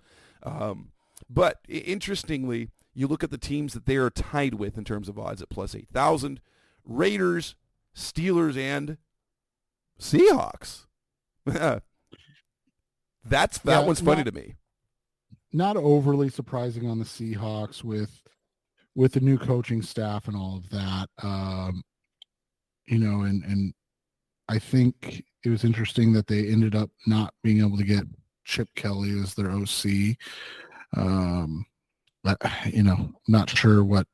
But interestingly, you look at the teams that they are tied with in terms of odds at plus 8,000. Raiders, Steelers, and Seahawks. That one's funny to me. Not overly surprising on the Seahawks with the new coaching staff and all of that. And I think it was interesting that they ended up not being able to get Chip Kelly as their OC. But, not sure what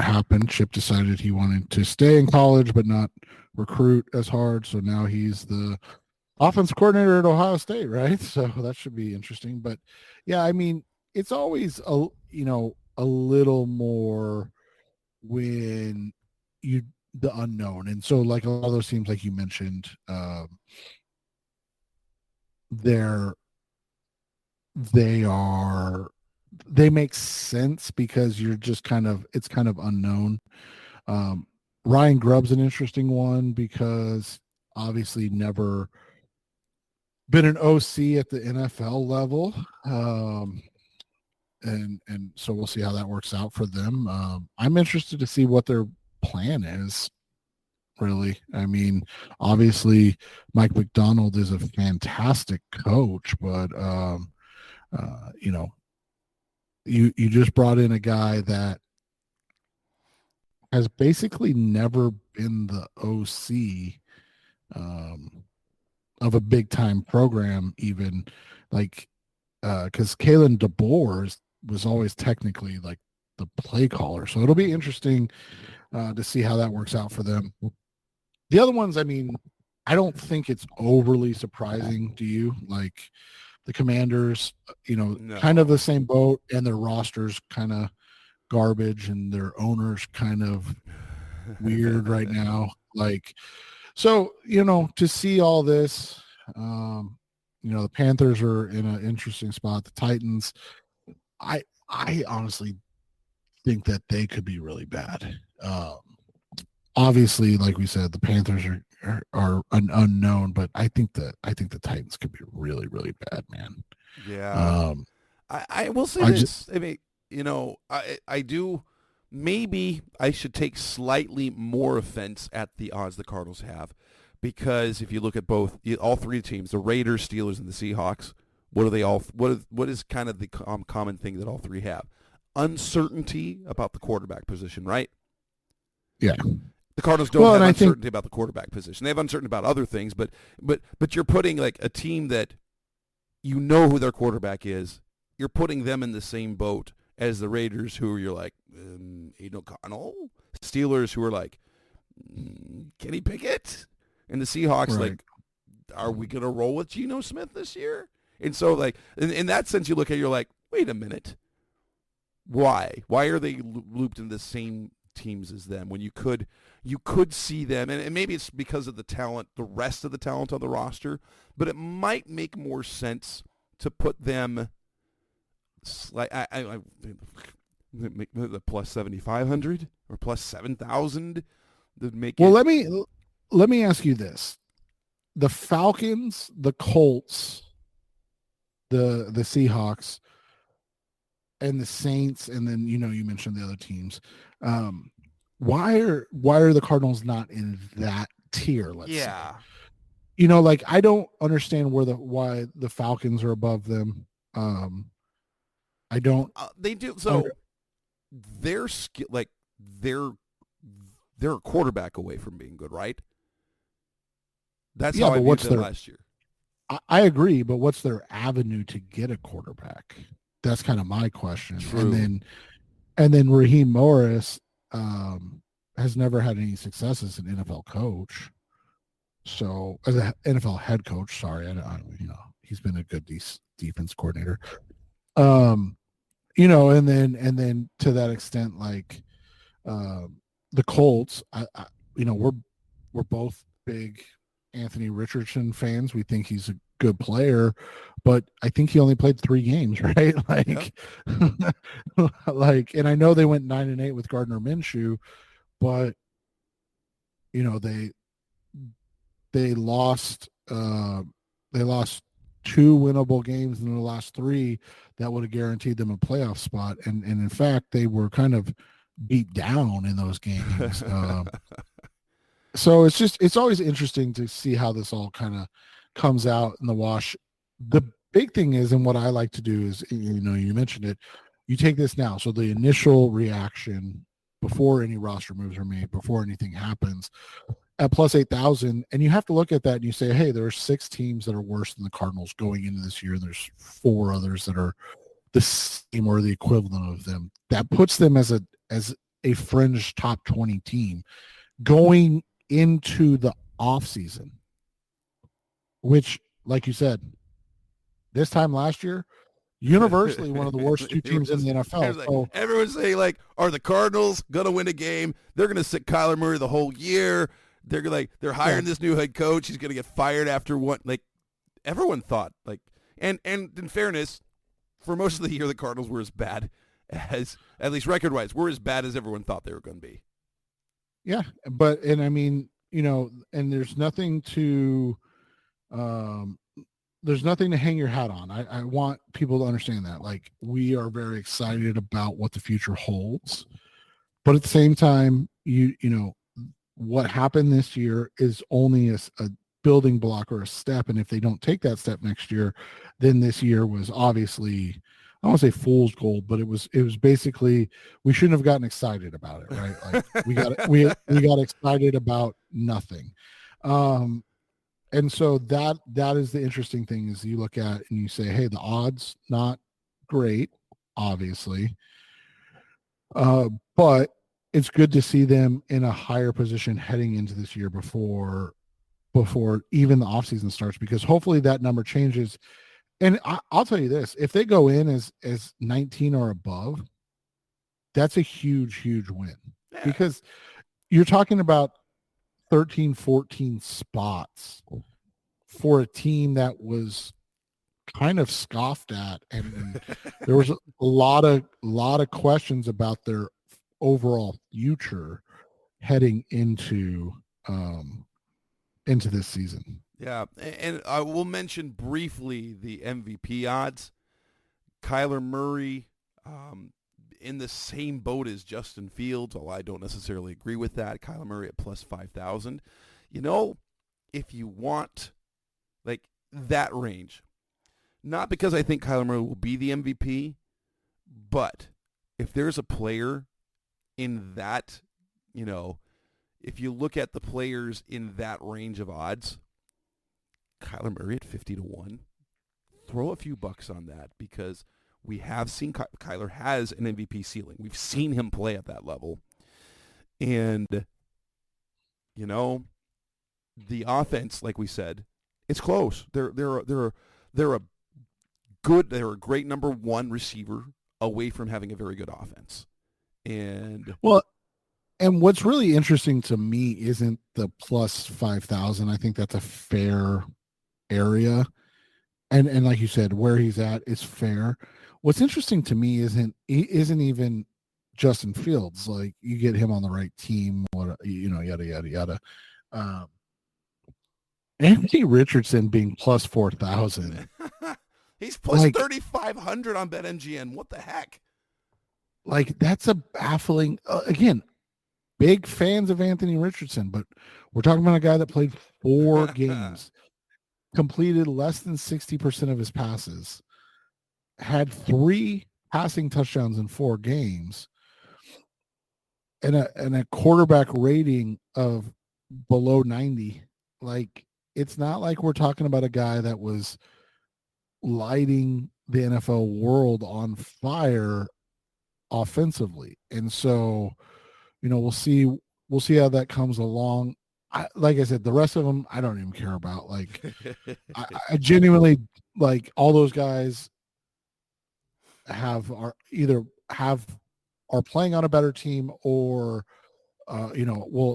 happened. Chip decided he wanted to stay in college but not recruit as hard, so now he's the offense coordinator at Ohio State, right? So that should be interesting. But yeah, I mean, it's always a little more when the unknown. And so, like, a lot of those teams, like you mentioned, they make sense because you're just it's kind of unknown. Ryan Grubb's an interesting one because obviously never been an OC at the NFL level. And so we'll see how that works out for them. I'm interested to see what their plan is, really. I mean, obviously Mike McDonald is a fantastic coach, but you just brought in a guy that has basically never been the OC of a big time program, even like because Kalen DeBoer was always technically like the play caller. So it'll be interesting to see how that works out for them. The other ones, I mean, I don't think it's overly surprising. Do you? Like the Commanders, No. kind of the same boat, and their rosters kind of garbage, and their owners kind of weird right now. Like, so to see all this, the Panthers are in an interesting spot. The Titans, I honestly think that they could be really bad. Obviously, like we said, the Panthers are an unknown, but I think the Titans could be really, really bad, man. Yeah. I will say this. I mean, I do. Maybe I should take slightly more offense at the odds the Cardinals have, because if you look at all three teams, the Raiders, Steelers, and the Seahawks, what are they all? What is kind of the common thing that all three have? Uncertainty about the quarterback position, right? Yeah. The Cardinals don't have uncertainty about the quarterback position. They have uncertainty about other things, but you're putting like a team that you know who their quarterback is. You're putting them in the same boat as the Raiders, who you're like, Aiden O'Connell. Steelers, who are like, Kenny Pickett. And the Seahawks, Right. like, are we going to roll with Geno Smith this year? And so, like, in that sense, you look at it, you're like, wait a minute. Why? Why are they looped in the same teams as them when you could see them, and maybe it's because of the talent, the rest of the talent on the roster, but it might make more sense to put them like I make the plus 7,500 or plus 7,000 to make Well, it. let me ask you this: the Falcons, the Colts, the Seahawks, and the Saints, and then you mentioned the other teams. Why are the Cardinals not in that tier? Let's say? Like I don't understand why the Falcons are above them. I don't. They do so. They're like they're a quarterback away from being good, right? That's how I viewed them last year. I agree, but what's their avenue to get a quarterback? That's kind of my question. True. And then Raheem Morris has never had any success as an NFL coach. So as an NFL head coach, sorry, he's been a good defense coordinator. And then to that extent, like the Colts, we're both big Anthony Richardson fans. We think he's a good player, but I think he only played 3 games, right? Like, like, and I know they went 9-8 with Gardner Minshew, but they lost 2 winnable games in the last 3 that would have guaranteed them a playoff spot, and in fact they were kind of beat down in those games. So it's always interesting to see how this all kind of comes out in the wash. The big thing is, and what I like to do is, you mentioned it, you take this now. So the initial reaction before any roster moves are made, before anything happens, at plus 8,000, and you have to look at that and you say, hey, there are 6 teams that are worse than the Cardinals going into this year, and there's 4 others that are the same or the equivalent of them. That puts them as a fringe top 20 team going into the offseason, which, like you said, this time last year, universally one of the worst 2 teams in the NFL. So everyone's saying, like, are the Cardinals going to win a game? They're going to sit Kyler Murray the whole year. They're hiring this new head coach. He's going to get fired after one. Like, everyone thought, like, and in fairness, for most of the year, the Cardinals were as bad as, at least record-wise, were as bad as everyone thought they were going to be. Yeah, and I mean, and there's nothing to hang your hat on. I want people to understand that. Like, we are very excited about what the future holds, but at the same time, what happened this year is only a building block or a step, and if they don't take that step next year, then this year was obviously I don't want to say fool's gold, but it was basically, we shouldn't have gotten excited about it, right? Like we got excited about nothing. And so that is the interesting thing, is you look at and you say, hey, the odds not great, obviously. But it's good to see them in a higher position heading into this year before even the offseason starts, because hopefully that number changes. And I'll tell you this, if they go in as 19 or above, that's a huge win. Yeah. Because you're talking about 13, 14 spots for a team that was kind of scoffed at, and there was a lot of questions about their overall future heading into this season. Yeah, and I will mention briefly the MVP odds. Kyler Murray in the same boat as Justin Fields, although I don't necessarily agree with that. Kyler Murray at plus 5,000. You know, if you want like that range, not because I think Kyler Murray will be the MVP, but if there's a player in that, you know, if you look at the players in that range of odds, Kyler Murray at 50-1, throw a few bucks on that, because we have seen Kyler has an MVP ceiling. We've seen him play at that level. And, you know, the offense, like we said, it's close. They're a great number one receiver away from having a very good offense. And what's really interesting to me isn't the plus 5,000. I think that's a fair area. And like you said, where he's at is fair. What's interesting to me isn't even Justin Fields. Like, you get him on the right team, yada, yada, yada. Anthony Richardson being plus 4,000. He's plus 3,500 on BetMGM. What the heck? Like, that's a baffling, again, big fans of Anthony Richardson, but we're talking about a guy that played 4 games, completed less than 60% of his passes, had 3 passing touchdowns in 4 games, and a quarterback rating of below 90. Like, it's not like we're talking about a guy that was lighting the NFL world on fire offensively. And so, we'll see how that comes along. Like I said, the rest of them I don't even care about. Like, I genuinely, like, all those guys are playing on a better team, or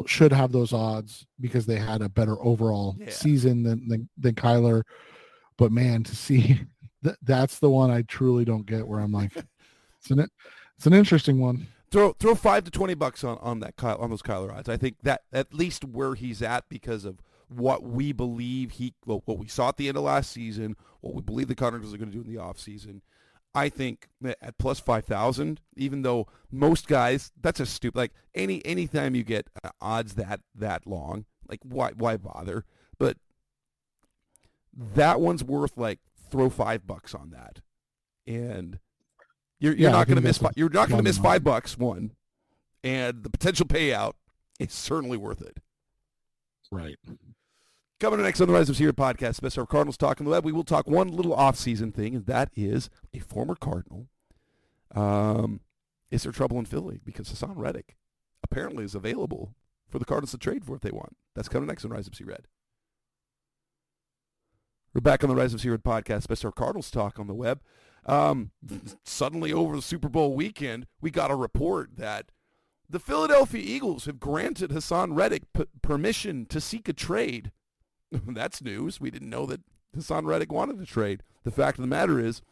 should have those odds because they had a better overall season than Kyler. But man, to see that's the one I truly don't get, where I'm like, it's an interesting one. Throw $5 to $20 on those Kyler odds. I think that at least where he's at, because of what we believe what we saw at the end of last season, what we believe the Cardinals are going to do in the offseason. I think at plus 5,000, even though most guys, that's a stupid, like, anytime you get odds that long, like, why bother? But that one's worth, like, throw $5 on that, and you're not going to miss. You're not going to miss $5. One, and the potential payout is certainly worth it. Right. Coming up next on the Rise of Sierra podcast, best of Cardinals talk on the web, we will talk one little off-season thing, and that is a former Cardinal. Is there trouble in Philly? Because Haason Reddick apparently is available for the Cardinals to trade for if they want. That's coming next on Rise of Sea Red. We're back on the Rise of Sea Red podcast, best of Cardinals talk on the web. Suddenly over the Super Bowl weekend, we got a report that the Philadelphia Eagles have granted Haason Reddick permission to seek a trade. That's news. We didn't know that Haason Reddick wanted to trade. The fact of the matter is,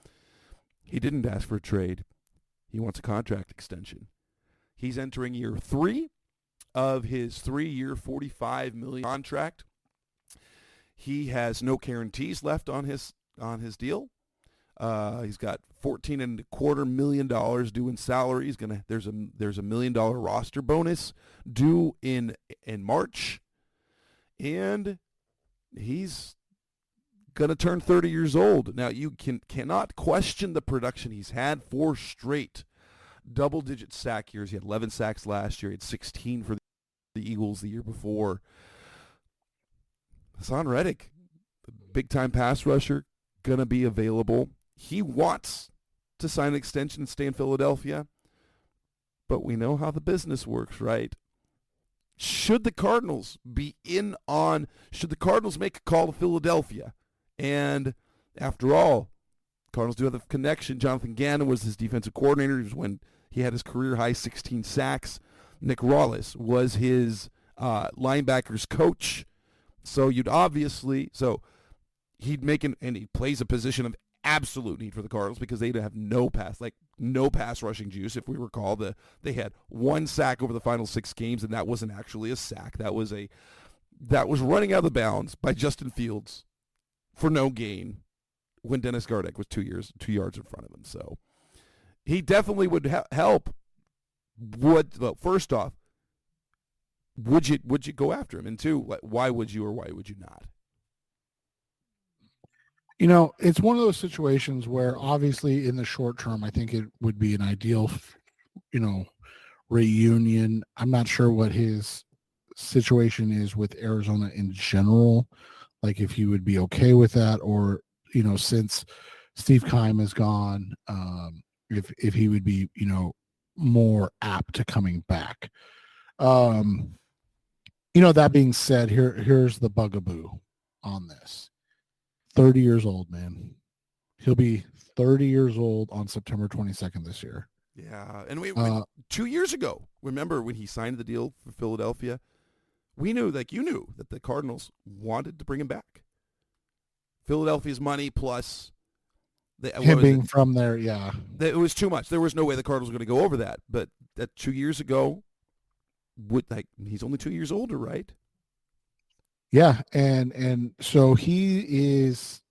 he didn't ask for a trade. He wants a contract extension. He's entering year 3 of his 3-year, $45 million contract. He has no guarantees left on his deal. He's got $14.25 million due in salary. There's a $1 million roster bonus due in March, and he's going to turn 30 years old. Now, you cannot question the production he's had. 4 straight double-digit sack years. He had 11 sacks last year. He had 16 for the Eagles the year before. Haason Reddick, the big-time pass rusher, going to be available. He wants to sign an extension and stay in Philadelphia, but we know how the business works, right? Should the Cardinals make a call to Philadelphia? And after all, Cardinals do have the connection. Jonathan Gannon was his defensive coordinator. It was when he had his career-high 16 sacks. Nick Rawlis was his linebackers coach. So he'd make and he plays a position of absolute need for the Cardinals because they have no pass rushing juice. If we recall, they had 1 sack over the final 6 games, and that wasn't actually a sack. That was running out of the bounds by Justin Fields for no gain when Dennis Gardeck was 2 yards in front of him. So he definitely would help. First off, would you go after him? And 2, why would you or why would you not? It's one of those situations where obviously in the short term, I think it would be an ideal, reunion. I'm not sure what his situation is with Arizona in general, like if he would be okay with that, or, since Steve Keim is gone, if he would be, more apt to coming back. That being said, here's the bugaboo on this. 30 years old, man. He'll be 30 years old on September 22nd this year. Yeah, and we 2 years ago, remember when he signed the deal for Philadelphia? We knew, you knew, that the Cardinals wanted to bring him back. Philadelphia's money plus him being from there, yeah. It was too much. There was no way the Cardinals were going to go over that. But that 2 years ago, he's only 2 years older, right? Yeah, and so he is,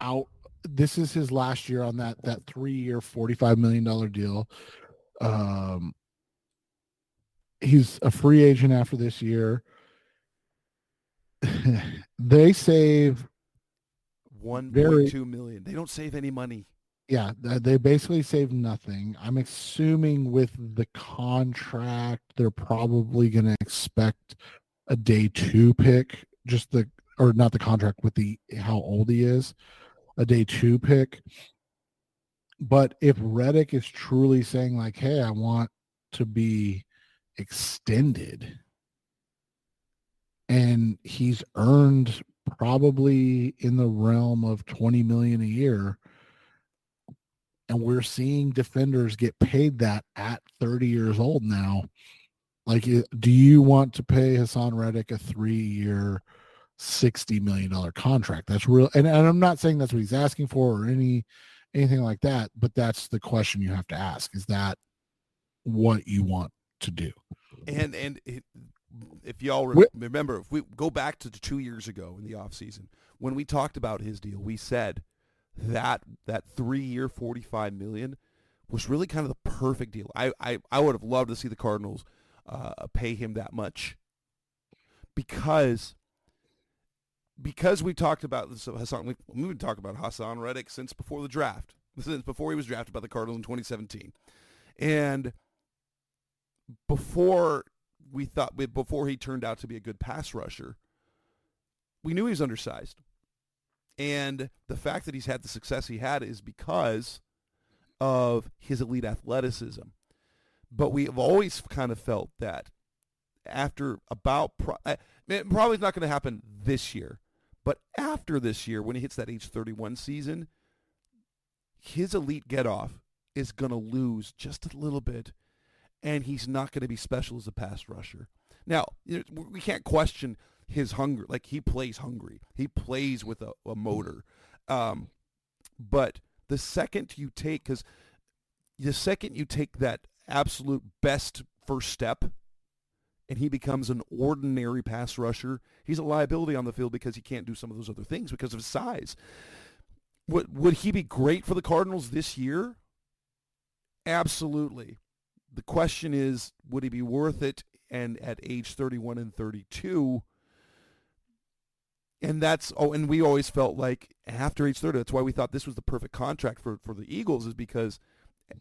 out. This is his last year on that 3-year, $45 million deal. He's a free agent after this year. They save $1.2 million. They don't save any money. Yeah, they basically save nothing. I'm assuming with the contract, they're probably going to expect a day 2 pick, not the contract, with how old he is, a day 2 pick. But if Reddick is truly saying hey, I want to be extended, and he's earned probably in the realm of $20 million a year, and we're seeing defenders get paid that at 30 years old now. Do you want to pay Haason Reddick a 3-year, $60 million contract? That's real. And I'm not saying that's what he's asking for or anything like that, but that's the question you have to ask. Is that what you want to do? And if y'all remember, if we go back to 2 years ago in the offseason, when we talked about his deal, we said that 3-year, $45 million was really kind of the perfect deal. I would have loved to see the Cardinals pay him that much, because we talked about this. We've been talking about Haason Reddick since before the draft, since before he was drafted by the Cardinals in 2017, and before he turned out to be a good pass rusher, we knew he was undersized, and the fact that he's had the success he had is because of his elite athleticism. But we have always kind of felt that after it probably is not going to happen this year, but after this year, when he hits that age 31 season, his elite get-off is going to lose just a little bit, and he's not going to be special as a pass rusher. Now, we can't question his hunger. He plays hungry. He plays with a motor. But the second you take that absolute best first step and he becomes an ordinary pass rusher, he's a liability on the field because he can't do some of those other things because of his size. Would he be great for the Cardinals this year? Absolutely. The question is, would he be worth it? And at age 31 and 32, And and we always felt like after age 30, that's why we thought this was the perfect contract for the Eagles, is because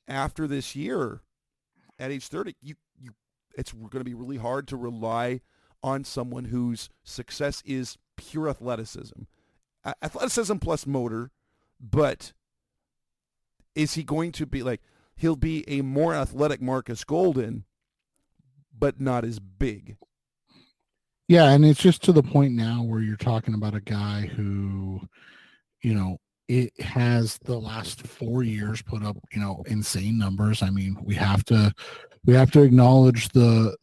after this year, at age 30, it's going to be really hard to rely on someone whose success is pure athleticism. Athleticism plus motor, but is he going to be like, he'll be a more athletic Marcus Golden, but not as big. Yeah, and it's just to the point now where you're talking about a guy who, it has the last 4 years put up, insane numbers. I mean, we have to acknowledge the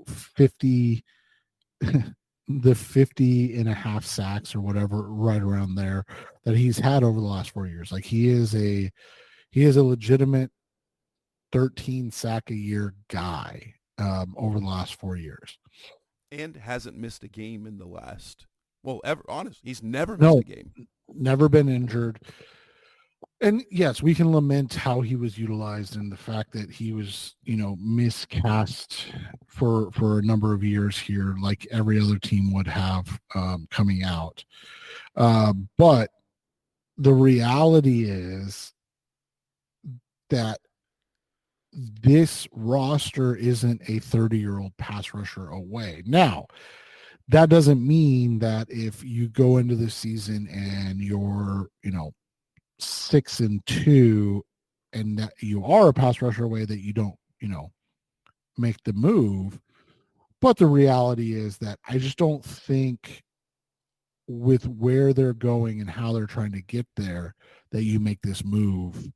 50 the 50 and a half sacks or whatever, right around there, that he's had over the last 4 years. Like he is a legitimate 13 sack a year guy over the last 4 years. And hasn't missed a game in the last, he's never missed a game. Never been injured. And yes, we can lament how he was utilized and the fact that he was, miscast for a number of years here, like every other team would have coming out. But the reality is that this roster isn't a 30-year-old pass rusher away. Now, that doesn't mean that if you go into the season and you're, 6-2 and that you are a pass rusher away, that you don't, make the move. But the reality is that I just don't think, with where they're going and how they're trying to get there, that you make this move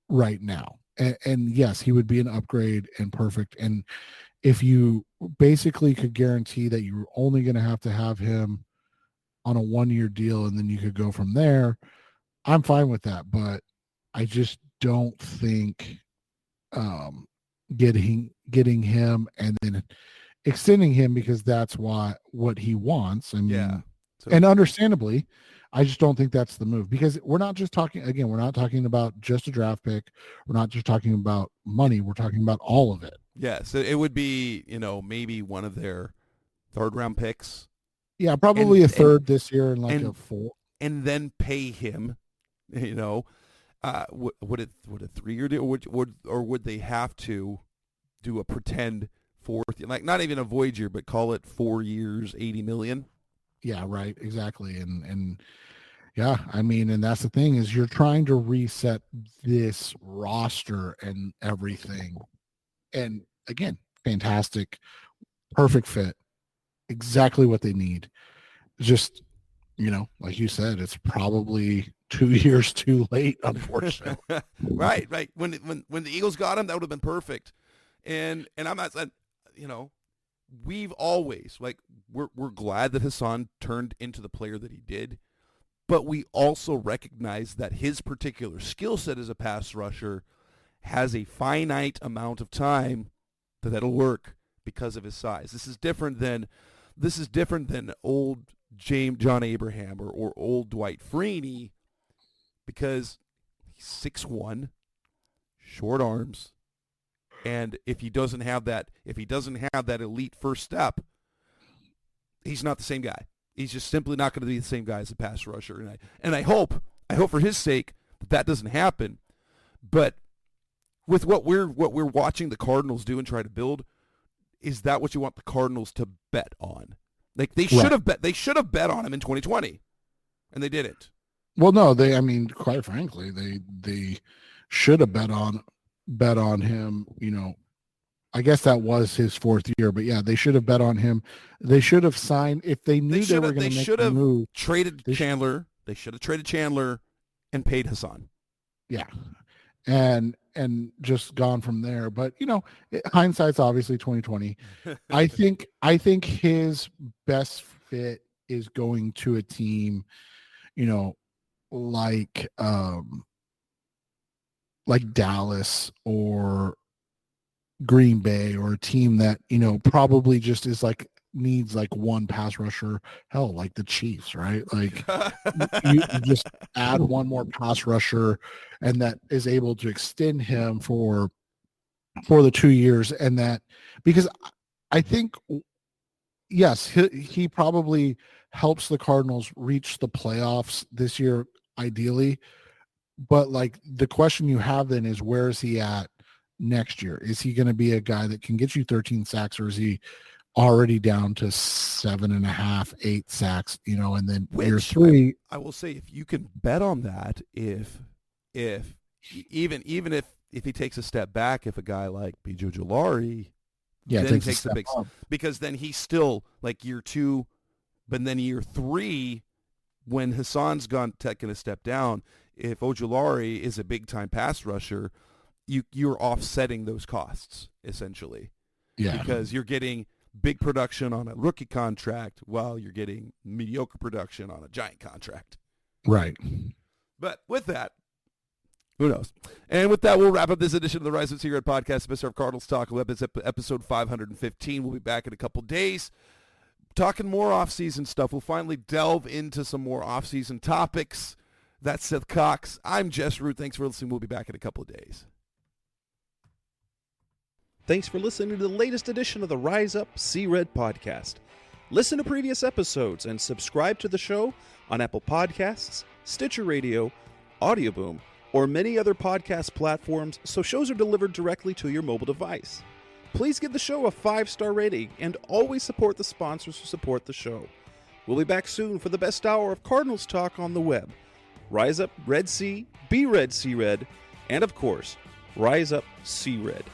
right now. And yes, he would be an upgrade and perfect. And if you basically could guarantee that you're only going to have him on a 1-year deal and then you could go from there, I'm fine with that. But I just don't think getting him and then extending him, because that's what he wants. I mean, yeah. And understandably, I just don't think that's the move, because we're not talking about just a draft pick. We're not just talking about money. We're talking about all of it. Yeah, so it would be, maybe one of their third-round picks. Yeah, probably a third this year and a 4. And then pay him, would a 3-year deal, or would they have to do a pretend 4th, like not even a void year, but call it 4 years, $80 million? Yeah, right, exactly. And yeah, I mean, and that's the thing, is you're trying to reset this roster and everything. And again, fantastic, perfect fit, exactly what they need. Just, like you said, it's probably 2 years too late, unfortunately. Right. When the Eagles got him, that would have been perfect. And I'm not saying, we've always, we're glad that Haason turned into the player that he did, but we also recognize that his particular skill set as a pass rusher has a finite amount of time that'll work because of his size. This is different than old John Abraham or old Dwight Freeney, because he's 6'1", short arms, and if he doesn't have that elite first step, he's not the same guy. He's just simply not going to be the same guy as a pass rusher. And I hope for his sake that doesn't happen. But with what we're watching the Cardinals do and try to build, is that what you want the Cardinals to bet on? Like they should have bet on him in 2020, and they didn't. Well, no, quite frankly, they should have bet on him. I guess that was his 4th year, but yeah, they should have bet on him. They should have signed, if they knew they were going to make the move. Traded Chandler. They should have traded Chandler and paid Haason. Yeah, and just gone from there. But hindsight's obviously 2020. I think his best fit is going to a team, like Dallas or Green Bay, or a team that probably just is needs one pass rusher. Hell, like the Chiefs, right? Like you just add one more pass rusher, and that is able to extend him for the 2 years. And that, because I think yes, he probably helps the Cardinals reach the playoffs this year, ideally. But like the question you have then is, where is he at next year? Is he going to be a guy that can get you 13 sacks, or is he already down to 7.5, 8 sacks, and then year 3. I will say, if you can bet on that, if even if he takes a step back, if a guy like B.J. Ojulari then takes a big step, because then he's still like year 2, but then year 3, when Haason's taken a step down, if Ojulari is a big time pass rusher, you're offsetting those costs essentially. Yeah. Because you're getting big production on a rookie contract while you're getting mediocre production on a giant contract. Right. But with that, who knows? And with that, we'll wrap up this edition of the Rise Up Secret Podcast, Mr. of Cardinals Talk Web. It's episode 515. We'll be back in a couple days talking more off-season stuff. We'll finally delve into some more off-season topics. That's Seth Cox. I'm Jess Root. Thanks for listening. We'll be back in a couple of days. Thanks for listening to the latest edition of the Rise Up See Red podcast. Listen to previous episodes and subscribe to the show on Apple Podcasts, Stitcher Radio, Audioboom, or many other podcast platforms so shows are delivered directly to your mobile device. Please give the show a 5-star rating and always support the sponsors who support the show. We'll be back soon for the best hour of Cardinals talk on the web. Rise up, Red Sea, be Red, See Red, and of course, Rise Up, See Red.